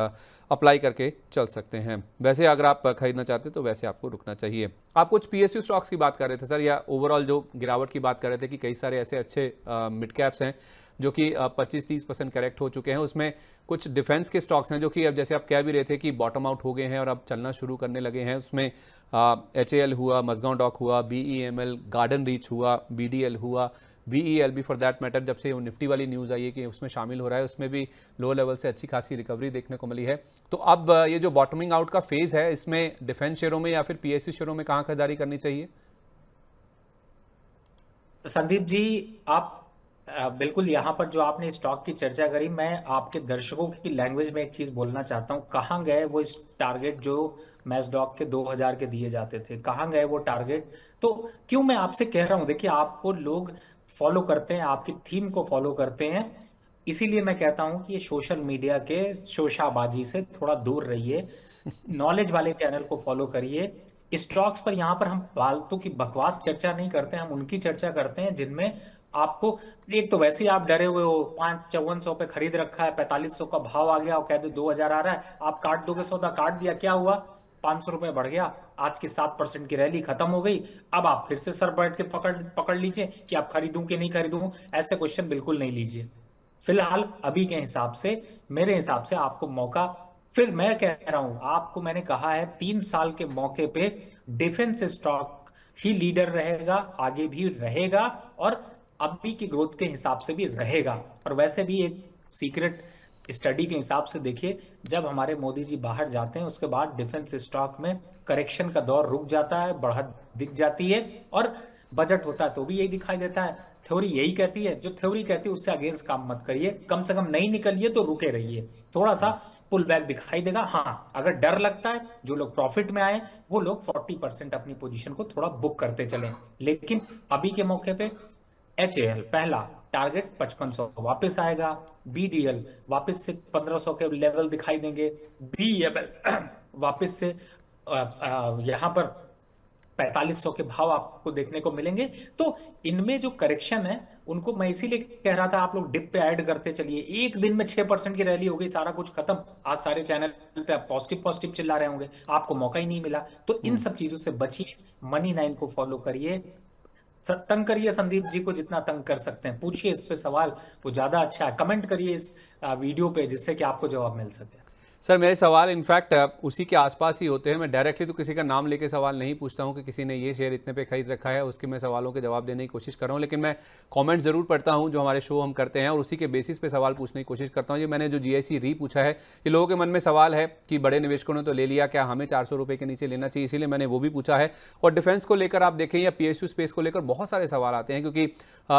अप्लाई करके चल सकते हैं। वैसे अगर आप खरीदना चाहते हैं तो वैसे आपको रुकना चाहिए। आप कुछ पीएसयू स्टॉक्स की बात कर रहे थे सर, या ओवरऑल जो गिरावट की बात कर रहे थे कि कई सारे ऐसे अच्छे मिड कैप्स हैं जो कि 25-30% करेक्ट हो चुके हैं। उसमें कुछ डिफेंस के स्टॉक्स हैं जो कि अब जैसे आप कह भी रहे थे कि बॉटम आउट हो गए हैं और अब चलना शुरू करने लगे हैं। उसमें HAL हुआ, मजगांव डॉक हुआ, BEML, गार्डन रीच हुआ, BDL हुआ, BELB फॉर दैट मैटर। जब से वो निफ्टी वाली न्यूज़ आई है कि उसमें शामिल हो रहा है, उसमें भी लो लेवल से अच्छी खासी रिकवरी देखने को मिली है। तो अब ये जो बॉटमिंग आउट का फेज है, इसमें डिफेंस शेयरों में या फिर PSU शेयरों में कहाँ खरीदारी करनी चाहिए? संदीप जी, आप बिल्कुल यहाँ पर जो आपने स्टॉक की चर्चा करी, मैं आपके दर्शकों की लैंग्वेज में एक चीज बोलना चाहता हूँ। कहाँ गए वो इस टारगेट जो मैस्डॉक के 2000 के दिए जाते थे, कहाँ गए वो टारगेट? तो क्यों मैं आपसे कह रहा हूँ, देखिए आपको लोग फॉलो करते हैं, आपकी थीम को फॉलो करते हैं, इसीलिए मैं कहता हूँ कि ये सोशल मीडिया के शोशाबाजी से थोड़ा दूर रहिए, नॉलेज वाले चैनल को फॉलो करिए। स्टॉक्स पर यहाँ पर हम फालतू की बकवास चर्चा नहीं करते हैं, हम उनकी चर्चा करते हैं जिनमें आपको, एक तो वैसे ही आप डरे हुए हो, 5-54 सौ पे खरीद रखा है, 4500 का भाव आ गया और कहते 2000 आ रहा है, आप काट दोगे, सौदा काट दिया, क्या हुआ? 500 रुपये बढ़ गया, आज की 7% की रैली खत्म हो गई। अब आप फिर से सर बैठ के पकड़ पकड़ लीजिए कि आप खरीदूं कि नहीं खरीदूं। ऐसे क्वेश्चन बिल्कुल नहीं लीजिए। फिलहाल अभी के हिसाब से, मेरे हिसाब से आपको मौका, फिर मैं कह रहा हूं आपको, मैंने कहा है 3 साल के मौके पे डिफेंस स्टॉक ही लीडर रहेगा, आगे भी रहेगा और अभी की ग्रोथ के हिसाब से भी रहेगा। और वैसे भी एक सीक्रेट स्टडी के हिसाब से देखिए, जब हमारे मोदी जी बाहर जाते हैं उसके बाद डिफेंस स्टॉक में करेक्शन का दौर रुक जाता है, बढ़त दिख जाती है, और बजट होता है तो भी यही दिखाई देता है। थ्योरी यही कहती है, जो थ्योरी कहती है उससे अगेंस्ट काम मत करिए, कम से कम नहीं निकलिए तो रुके रहिए, थोड़ा सा पुल बैक दिखाई देगा। हाँ, अगर डर लगता है, जो लोग प्रॉफिट में आए वो लोग 40% अपनी पोजीशन को थोड़ा बुक करते चलें। लेकिन अभी के मौके पे HAL पहला टारगेट 5500 वापस आएगा, BDL वापस से 1500 के लेवल दिखाई देंगे, BEML वापस से यहाँ पर 4500 के भाव आपको देखने को मिलेंगे। तो इनमें जो करेक्शन है उनको मैं इसीलिए कह रहा था, आप लोग डिप पे ऐड करते चलिए। एक दिन में 6% की रैली हो गई, सारा कुछ खत्म, आज सारे चैनल पे आप पॉजिटिव पॉजिटिव चिल्ला रहे होंगे, आपको मौका ही नहीं मिला। तो इन सब चीजों से बचिए, मनी 9 को फॉलो करिए, तंग करिए संदीप जी को जितना तंग कर सकते हैं, पूछिए इस पे सवाल, वो ज्यादा अच्छा है, कमेंट करिए इस वीडियो पे जिससे कि आपको जवाब मिल सके। सर मेरे सवाल इनफैक्ट उसी के आसपास ही होते हैं। मैं डायरेक्टली तो किसी का नाम लेके सवाल नहीं पूछता हूं कि किसी ने ये शेयर इतने पे खरीद रखा है, उसके मैं सवालों के जवाब देने की कोशिश कर रहा हूं, लेकिन मैं कमेंट जरूर पढ़ता हूं जो हमारे शो हम करते हैं और उसी के बेसिस पे सवाल पूछने की कोशिश करता हूं। ये मैंने जो GIC री पूछा है, ये लोगों के मन में सवाल है कि बड़े निवेशकों ने तो ले लिया, क्या हमें 400 रुपये के नीचे लेना चाहिए, इसीलिए मैंने वो भी पूछा है। और डिफेंस को लेकर आप देखें या PSU स्पेस को लेकर बहुत सारे सवाल आते हैं, क्योंकि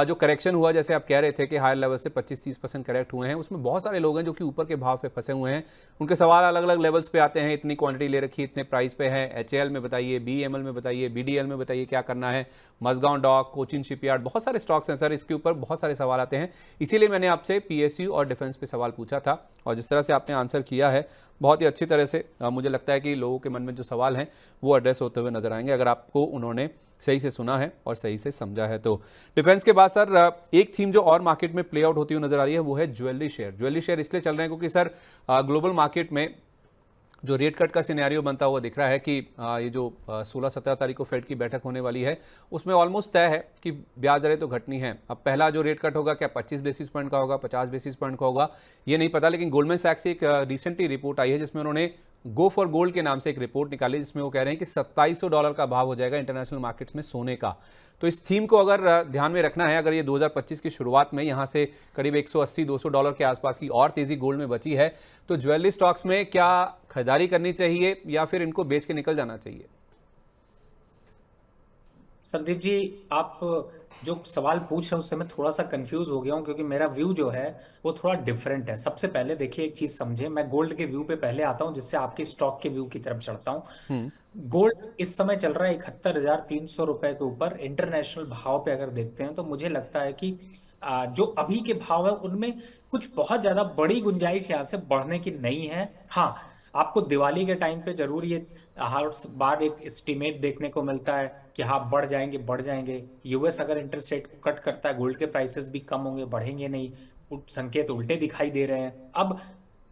जो करेक्शन हुआ, जैसे आप कह रहे थे कि हायर लेवल से 25-30% करेक्ट हुए हैं, उसमें बहुत सारे लोग हैं जो कि ऊपर के भाव पे फंसे हुए हैं। उनके सवाल अलग अलग लेवल्स पे आते हैं, इतनी क्वांटिटी ले रखी, इतने प्राइस पे है, HAL में बताइए, BEML में बताइए, BDL में बताइए क्या करना है, मजगांव डॉक, कोचिन शिपयार्ड, बहुत सारे स्टॉक्स हैं सर, इसके ऊपर बहुत सारे सवाल आते हैं। इसीलिए मैंने आपसे PSU और डिफेंस पे सवाल पूछा था, और जिस तरह से आपने आंसर किया है बहुत ही अच्छी तरह से, मुझे लगता है कि लोगों के मन में जो सवाल हैं वो एड्रेस होते हुए नजर आएंगे, अगर आपको उन्होंने सही से सुना है और सही से समझा है तो। डिफेंस के बाद सर एक थीम जो और मार्केट में प्ले आउट होती हुई नजर आ रही है वो है ज्वेलरी शेयर। ज्वेलरी शेयर इसलिए चल रहे हैं क्योंकि सर ग्लोबल मार्केट में जो रेट कट का सिनेरियो बनता हुआ दिख रहा है कि ये जो 16-17 तारीख को फेड की बैठक होने वाली है, उसमें ऑलमोस्ट तय है कि ब्याज दरें तो घटनी है। अब पहला जो रेट कट होगा, क्या 25 बेसिस पॉइंट का होगा, 50 बेसिस पॉइंट का होगा, ये नहीं पता। लेकिन गोल्डमैन सैक्स से एक रिसेंटली रिपोर्ट आई है जिसमें उन्होंने गो फॉर गोल्ड के नाम से एक रिपोर्ट निकाली, जिसमें वो कह रहे हैं कि $2700 का भाव हो जाएगा इंटरनेशनल मार्केट्स में सोने का। तो इस थीम को अगर ध्यान में रखना है, अगर ये 2025 की शुरुआत में यहाँ से करीब $180-200 के आसपास की और तेजी गोल्ड में बची है, तो ज्वेलरी स्टॉक्स में क्या खरीदारी करनी चाहिए या फिर इनको बेच के निकल जाना चाहिए? संदीप जी, आप जो सवाल पूछ रहे हैं उससे मैं थोड़ा सा कंफ्यूज हो गया हूँ, क्योंकि मेरा व्यू जो है वो थोड़ा डिफरेंट है। सबसे पहले देखिए एक चीज समझे, मैं गोल्ड के व्यू पे पहले आता हूँ जिससे आपके स्टॉक के व्यू की तरफ चढ़ता हूँ। गोल्ड इस समय चल रहा है 71,300 रुपए के ऊपर। इंटरनेशनल भाव पे अगर देखते हैं तो मुझे लगता है कि जो अभी के भाव है उनमें कुछ बहुत ज्यादा बड़ी गुंजाइश यहाँ से बढ़ने की नहीं है। हाँ, आपको दिवाली के टाइम पे जरूर ये हर बार एक एस्टिमेट देखने को मिलता है कि हाँ बढ़ जाएंगे बढ़ जाएंगे। यूएस अगर इंटरेस्ट रेट को कट करता है, गोल्ड के प्राइसेस भी कम होंगे, बढ़ेंगे नहीं। संकेत उल्टे दिखाई दे रहे हैं। अब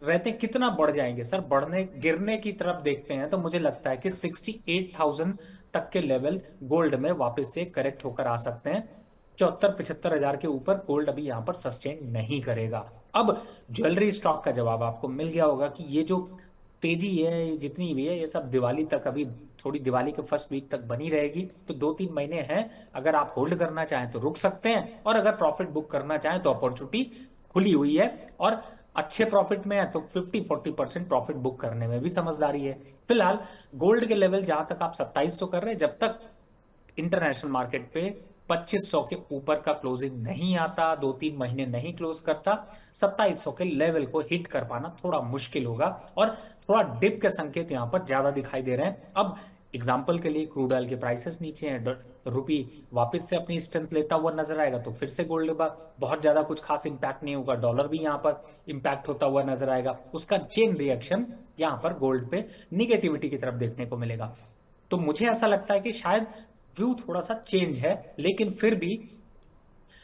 रहते कितना बढ़ जाएंगे सर, बढ़ने गिरने की तरफ देखते हैं तो मुझे लगता है कि 68,000 तक के लेवल गोल्ड में वापस से करेक्ट होकर आ सकते हैं। 74-75 हजार के ऊपर गोल्ड अभी यहाँ पर सस्टेन नहीं करेगा। अब ज्वेलरी स्टॉक का जवाब आपको मिल गया होगा कि ये जो तेजी है, ये जितनी भी है, ये सब दिवाली तक, अभी थोड़ी दिवाली के फर्स्ट वीक तक बनी रहेगी। तो 2-3 महीने हैं, अगर आप होल्ड करना चाहें तो रुक सकते हैं, और अगर प्रॉफिट बुक करना चाहें तो अपॉर्चुनिटी खुली हुई है। और अच्छे प्रॉफिट में है तो 50-40% प्रॉफिट बुक करने में भी समझदारी है। फिलहाल गोल्ड के लेवल जहां तक आप 2700 कर रहे हैं, जब तक इंटरनेशनल मार्केट पे 2500 के ऊपर का क्लोजिंग नहीं आता, 2-3 महीने नहीं क्लोज करता, 2700 के लेवल को हिट कर पाना थोड़ा मुश्किल होगा। और थोड़ा डिप के संकेत यहां पर ज्यादा दिखाई दे रहे हैं। अब एग्जाम्पल के लिए क्रूड ऑयल के प्राइसेस नीचे हैं, रुपी वापस से अपनी स्ट्रेंथ लेता हुआ नजर आएगा तो फिर से गोल्ड का बहुत ज्यादा कुछ खास इंपैक्ट नहीं होगा। डॉलर भी यहाँ पर इंपैक्ट होता हुआ नजर आएगा, उसका चेन रिएक्शन यहाँ पर गोल्ड पे निगेटिविटी की तरफ देखने को मिलेगा। तो मुझे ऐसा लगता है कि शायद व्यू थोड़ा सा चेंज है, लेकिन फिर भी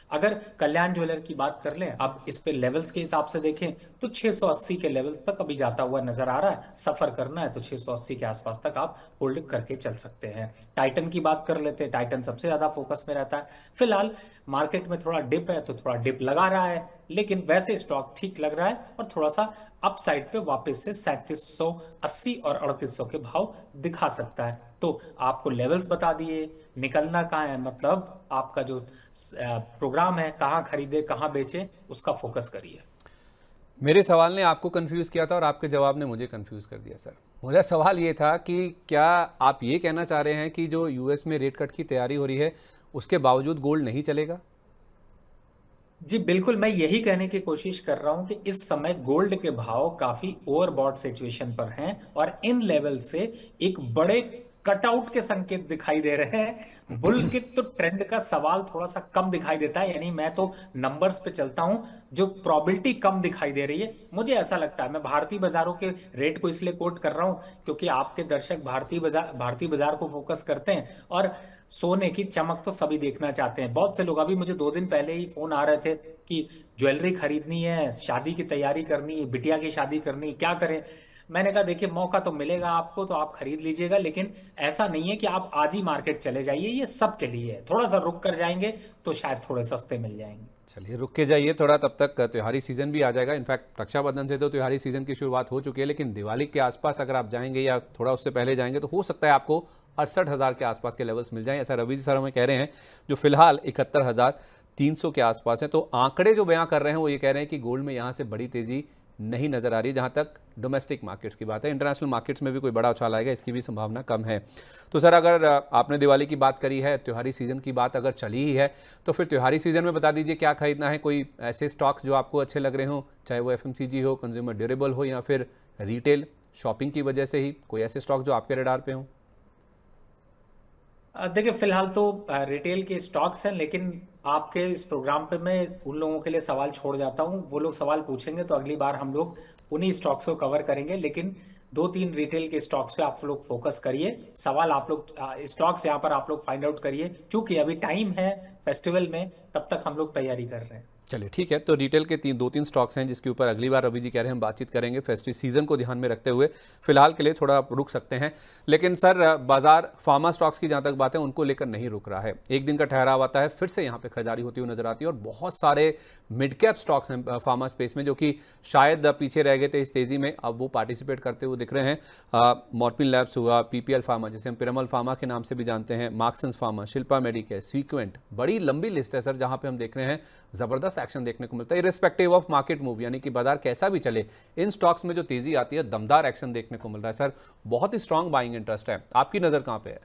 अगर कल्याण ज्वेलर की बात कर लें, अब इस पे लेवल्स के हिसाब से देखें तो 680 के लेवल तक अभी जाता हुआ नजर आ रहा है। सफर करना है तो 680 के आसपास तक आप होल्ड करके चल सकते हैं। टाइटन की बात कर लेते हैं, टाइटन सबसे ज्यादा फोकस में रहता है। फिलहाल मार्केट में थोड़ा डिप है तो थोड़ा डिप लगा रहा है, लेकिन वैसे स्टॉक ठीक लग रहा है और थोड़ा सा अपसाइड पे वापस से 3780 और 3800 के भाव दिखा सकता है। तो आपको लेवल्स बता दिए, निकलना कहाँ है, मतलब आपका जो प्रोग्राम है कहाँ खरीदे कहाँ बेचे उसका फोकस करिए। मेरे सवाल ने आपको कंफ्यूज किया था और आपके जवाब ने मुझे कंफ्यूज कर दिया सर। मेरा सवाल ये था कि क्या आप ये कहना चाह रहे हैं कि जो यूएस में रेट कट की तैयारी हो रही है उसके बावजूद गोल्ड नहीं चलेगा? जी बिल्कुल, मैं यही कहने की कोशिश कर रहा हूं कि इस समय गोल्ड के भाव काफी ओवरबॉट सिचुएशन पर हैं और इन लेवल से एक बड़े कटआउट के संकेत दिखाई दे रहे हैं। बुल के तो ट्रेंड का सवाल थोड़ा सा कम दिखाई देता है, यानी मैं तो नंबर्स पे चलता हूं, जो प्रोबेबिलिटी कम दिखाई दे रही है। मुझे ऐसा लगता है, मैं भारतीय बाजारों के रेट को इसलिए कोट कर रहा हूं क्योंकि आपके दर्शक भारतीय बाजार को फोकस करते हैं और सोने की चमक तो सभी देखना चाहते हैं। बहुत से लोग, अभी मुझे 2 दिन पहले ही फोन आ रहे थे कि ज्वेलरी खरीदनी है, शादी की तैयारी करनी है, बिटिया की शादी करनी है, क्या करें। मैंने कहा देखिए मौका तो मिलेगा आपको तो आप खरीद लीजिएगा, लेकिन ऐसा नहीं है कि आप आज ही मार्केट चले जाइए, ये सबके लिए है। थोड़ा सा रुक कर जाएंगे तो शायद थोड़े सस्ते मिल जाएंगे। चलिए रुक के जाइए थोड़ा, तब तक त्योहारी सीजन भी आ जाएगा। इनफैक्ट रक्षाबंधन से तो त्योहारी सीजन की शुरुआत हो चुकी है, लेकिन दिवाली के आसपास अगर आप जाएंगे या थोड़ा उससे पहले जाएंगे तो हो सकता है आपको 68,000 के आसपास के लेवल्स मिल जाएं, ऐसा रवि जी सर हमें कह रहे हैं, जो फिलहाल 71,300 के आसपास है। तो आंकड़े जो बयां कर रहे हैं वो ये कह रहे हैं कि गोल्ड में यहां से बड़ी तेजी नहीं नजर आ रही जहां तक डोमेस्टिक मार्केट्स की बात है। इंटरनेशनल मार्केट्स में भी कोई बड़ा उछाल आएगा इसकी भी संभावना कम है। तो सर अगर आपने दिवाली की बात करी है, त्योहारी सीजन की बात अगर चली ही है, तो फिर त्योहारी सीजन में बता दीजिए क्या खरीदना है। कोई ऐसे स्टॉक्स जो आपको अच्छे लग रहे हो, चाहे वो एफएमसीजी हो, कंज्यूमर ड्यूरेबल हो, या फिर रिटेल शॉपिंग की वजह से ही कोई ऐसे स्टॉक जो आपके रडार पे हो? देखिए फिलहाल तो रिटेल के स्टॉक्स हैं, लेकिन आपके इस प्रोग्राम पे मैं उन लोगों के लिए सवाल छोड़ जाता हूं। वो लोग सवाल पूछेंगे तो अगली बार हम लोग उन्हीं स्टॉक्स को कवर करेंगे, लेकिन 2-3 रिटेल के स्टॉक्स पे आप लोग फोकस करिए। सवाल आप लोग स्टॉक्स यहाँ पर आप लोग फाइंड आउट करिए, क्योंकि अभी टाइम है फेस्टिवल में, तब तक हम लोग तैयारी कर रहे हैं। चलिए ठीक है, तो रिटेल के 2-3 स्टॉक्स हैं जिसके ऊपर अगली बार रवि जी कह रहे हैं हम बातचीत करेंगे फेस्टिव सीजन को ध्यान में रखते हुए। फिलहाल के लिए थोड़ा रुक सकते हैं, लेकिन सर बाजार फार्मा स्टॉक्स की जहां तक बात है उनको लेकर नहीं रुक रहा है। एक दिन का ठहराव आता है, फिर से यहां पे खरीदारी होती हुई नजर आती है और बहुत सारे मिड कैप स्टॉक्स हैं फार्मा स्पेस में जो कि शायद पीछे रह गए थे इस तेजी में, अब वो पार्टिसिपेट करते हुए दिख रहे हैं। मॉर्पिन लैब्स हुआ, पीपीएल फार्मा जिसे हम पिरामल फार्मा के नाम से भी जानते हैं, Marksans pharma, Shilpa Medicare, sequent, बड़ी लंबी लिस्ट है सर जहां पे हम देख रहे हैं जबरदस्त एक्शन देखने को मिलता है इर्रिस्पेक्टिव ऑफ मार्केट मूव, यानी कि बाजार कैसा भी चले इन स्टॉक्स में जो तेजी आती है दमदार एक्शन देखने को मिल रहा है। सर बहुत ही स्ट्रांग बाइंग इंटरेस्ट है, आपकी नजर कहां पे है?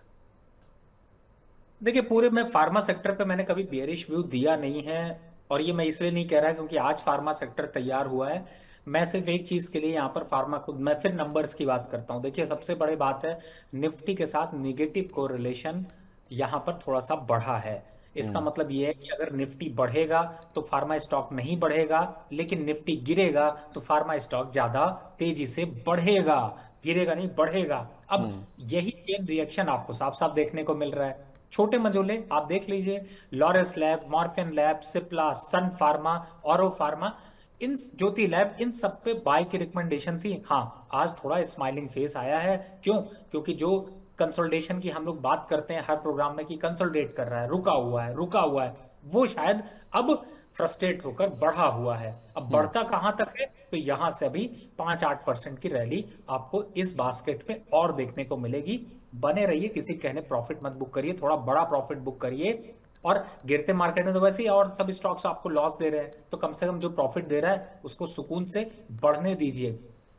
देखिए पूरे में फार्मा सेक्टर पे मैंने कभी बेयरिश व्यू दिया नहीं है, और ये मैं इसलिए नहीं कह रहा क्योंकि आज फार्मा सेक्टर तैयार हुआ है। मैं सिर्फ एक चीज के लिए यहाँ पर फार्मा खुद, मैं फिर नंबर्स की बात करता हूँ। देखिए सबसे बड़ी बात है, निफ्टी के साथ निगेटिव कोरिलेशन यहाँ पर थोड़ा सा बढ़ा है। इसका मतलब ये है कि अगर निफ्टी बढ़ेगा तो फार्मा स्टॉक नहीं बढ़ेगा, लेकिन निफ्टी गिरेगा तो फार्मा स्टॉक ज्यादा तेजी से बढ़ेगा, गिरेगा नहीं बढ़ेगा। अब यही चेन रिएक्शन आपको साफ साफ देखने को मिल रहा है। छोटे मजोले आप देख लीजिए, लॉरेस लैब, मॉर्फिन lab, Cipla, Sun pharma, Auro pharma, इन ज्योति लैब, इन सब पे बाय की रिकमेंडेशन थी। हाँ, आज थोड़ा स्माइलिंग फेस आया है। क्यों? क्योंकि जो कंसोलिडेशन की हम लोग बात करते हैं हर प्रोग्राम में कि कंसोलिडेट कर रहा है, रुका हुआ है, रुका हुआ है, वो शायद अब फ्रस्ट्रेट होकर बढ़ा हुआ है। अब बढ़ता कहां तक है? तो यहां से अभी 5-8% की रैली आपको इस बास्केट पे और देखने को मिलेगी। बने रहिए, किसी कहने प्रॉफिट मत बुक करिए, थोड़ा बड़ा प्रॉफिट बुक करिए। और गिरते मार्केट में तो वैसे ही और सब स्टॉक्स आपको लॉस दे रहे हैं, तो कम से कम जो प्रॉफिट दे रहा है उसको सुकून से बढ़ने दीजिए,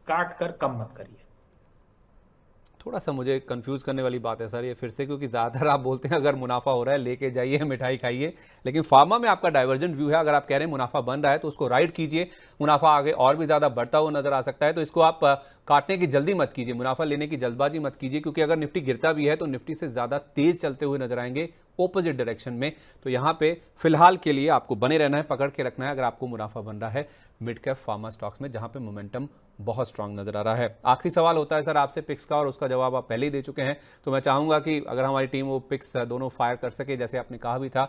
काट कर कम मत करिए। थोड़ा सा मुझे कंफ्यूज करने वाली बात है सर ये फिर से, क्योंकि ज़्यादातर आप बोलते हैं अगर मुनाफा हो रहा है लेके जाइए, मिठाई खाइए, लेकिन फार्मा में आपका डाइवर्जेंट व्यू है। अगर आप कह रहे हैं मुनाफा बन रहा है तो उसको राइड कीजिए, मुनाफा आगे और भी ज़्यादा बढ़ता हुआ नजर आ सकता है, तो इसको आप काटने की जल्दी मत कीजिए, मुनाफा लेने की जल्दबाजी मत कीजिए, क्योंकि अगर निफ्टी गिरता भी है तो निफ्टी से ज़्यादा तेज चलते हुए नजर आएंगे ऑपोजिट डायरेक्शन में। तो यहाँ पे फिलहाल के लिए आपको बने रहना है, पकड़ के रखना है अगर आपको मुनाफा बन रहा है मिड कैप फार्मा स्टॉक्स में, जहां पे मोमेंटम बहुत स्ट्रांग नजर आ रहा है। आखिरी सवाल होता है सर आपसे पिक्स का, और उसका जवाब आप पहले ही दे चुके हैं, तो मैं चाहूंगा कि अगर हमारी टीम वो पिक्स दोनों फायर कर सके, जैसे आपने कहा भी था।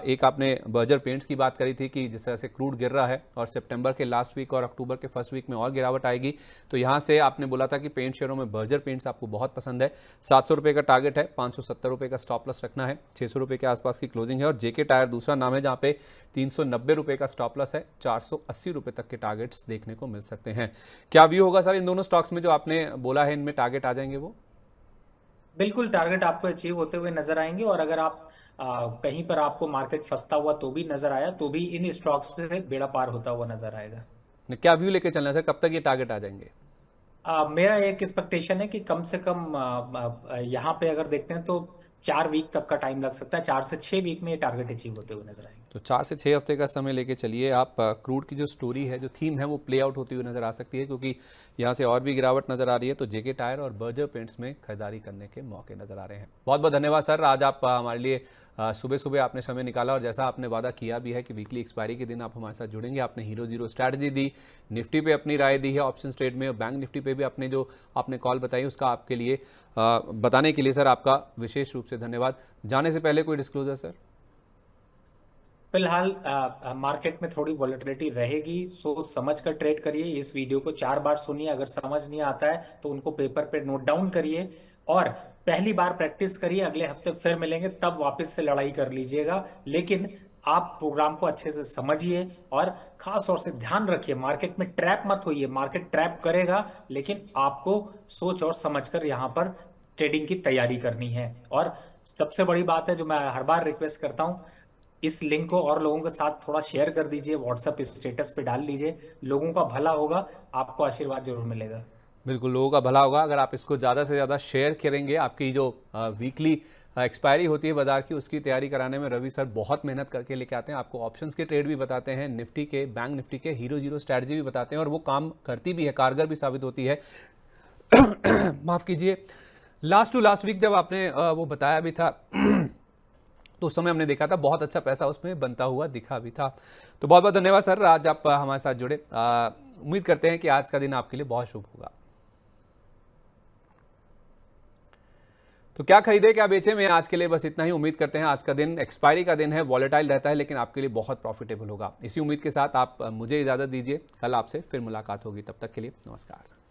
एक आपने बर्जर पेंट्स की बात करी थी कि जिस तरह से क्रूड गिर रहा है और सितंबर के लास्ट वीक और अक्टूबर के फर्स्ट वीक में और गिरावट आएगी, तो यहां से आपने बोला था कि पेंट शेयरों में बर्जर पेंट्स आपको बहुत पसंद है। 700 रुपए का टारगेट है, 570 रुपए का स्टॉप लॉस रखना है, 600 रुपए के आसपास की क्लोजिंग है। और जेके टायर दूसरा नाम है जहां पे 390 रुपए का स्टॉप लॉस है, 480 रुपए तक के टारगेट्स देखने को मिल सकते हैं। क्या व्यू होगा सर इन दोनों स्टॉक्स में जो आपने बोला है, इनमें टारगेट आ जाएंगे वो? बिल्कुल टारगेट आपको अचीव होते हुए नजर आएंगे। और अगर आप कहीं पर आपको मार्केट फंसता हुआ तो भी नजर आया, तो भी इन स्टॉक्स पे बेड़ा पार होता हुआ नजर आएगा। क्या व्यू लेके चलना है सर, कब तक ये टारगेट आ जाएंगे? मेरा एक एक्सपेक्टेशन है कि कम से कम यहाँ पे अगर देखते हैं तो 4 वीक तक का टाइम लग सकता है, 4 से 6 वीक में ये टारगेट अचीव होते हुए नजर आएंगे। तो 4 से 6 हफ्ते का समय लेके चलिए आप। क्रूड की जो स्टोरी है, जो थीम है, वो प्ले आउट होती हुई नजर आ सकती है, क्योंकि यहाँ से और भी गिरावट नजर आ रही है। तो जेके टायर और बर्जर पेंट्स में खरीदारी करने के मौके नजर आ रहे हैं। बहुत बहुत धन्यवाद सर, आज आप हमारे लिए सुबह सुबह आपने समय निकाला, और जैसा आपने वादा किया भी है कि वीकली एक्सपायरी के दिन आप हमारे साथ जुड़ेंगे। आपने हीरो जीरो स्ट्रैटेजी दी, निफ्टी पे अपनी राय दी है ऑप्शन ट्रेड में, और बैंक निफ्टी पे भी अपने जो आपने कॉल बताई उसका आपके लिए बताने के लिए सर आपका विशेष रूप से धन्यवाद। जाने से पहले कोई डिस्क्लोजर सर? फिलहाल मार्केट में थोड़ी वॉलेटिलिटी रहेगी, सोच समझ कर ट्रेड करिए। इस वीडियो को 4 बार सुनिए, अगर समझ नहीं आता है तो उनको पेपर पे नोट डाउन करिए, और पहली बार प्रैक्टिस करिए। अगले हफ्ते फिर मिलेंगे, तब वापस से लड़ाई कर लीजिएगा। लेकिन आप प्रोग्राम को अच्छे से समझिए, और खास तौर से ध्यान रखिए मार्केट में ट्रैप मत होइए। मार्केट ट्रैप करेगा, लेकिन आपको सोच और समझ कर यहाँ पर ट्रेडिंग की तैयारी करनी है। और सबसे बड़ी बात है जो मैं हर बार रिक्वेस्ट करता हूँ, इस लिंक को और लोगों के साथ थोड़ा शेयर कर दीजिए, व्हाट्सएप स्टेटस पे डाल लीजिए। लोगों का भला होगा, आपको आशीर्वाद जरूर मिलेगा। बिल्कुल, लोगों का भला होगा अगर आप इसको ज़्यादा से ज़्यादा शेयर करेंगे। आपकी जो वीकली एक्सपायरी होती है बाजार की, उसकी तैयारी कराने में रवि सर बहुत मेहनत करके लेके आते हैं। आपको ऑप्शंस के ट्रेड भी बताते हैं, निफ्टी के, बैंक निफ्टी के, हीरो जीरो स्ट्रैटेजी भी बताते हैं, और वो काम करती भी है, कारगर भी साबित होती है। माफ़ कीजिए, लास्ट टू लास्ट वीक जब आपने वो बताया भी था तो उस समय हमने देखा था बहुत अच्छा पैसा उसमें बनता हुआ दिखा भी था। तो बहुत बहुत धन्यवाद सर, आज आप हमारे साथ जुड़े। उम्मीद करते हैं कि आज का दिन आपके लिए बहुत शुभ होगा। तो क्या खरीदे क्या बेचे में आज के लिए बस इतना ही। उम्मीद करते हैं आज का दिन एक्सपायरी का दिन है, वॉलेटाइल रहता है, लेकिन आपके लिए बहुत प्रॉफिटेबल होगा। इसी उम्मीद के साथ आप मुझे इजाजत दीजिए, कल आपसे फिर मुलाकात होगी। तब तक के लिए नमस्कार।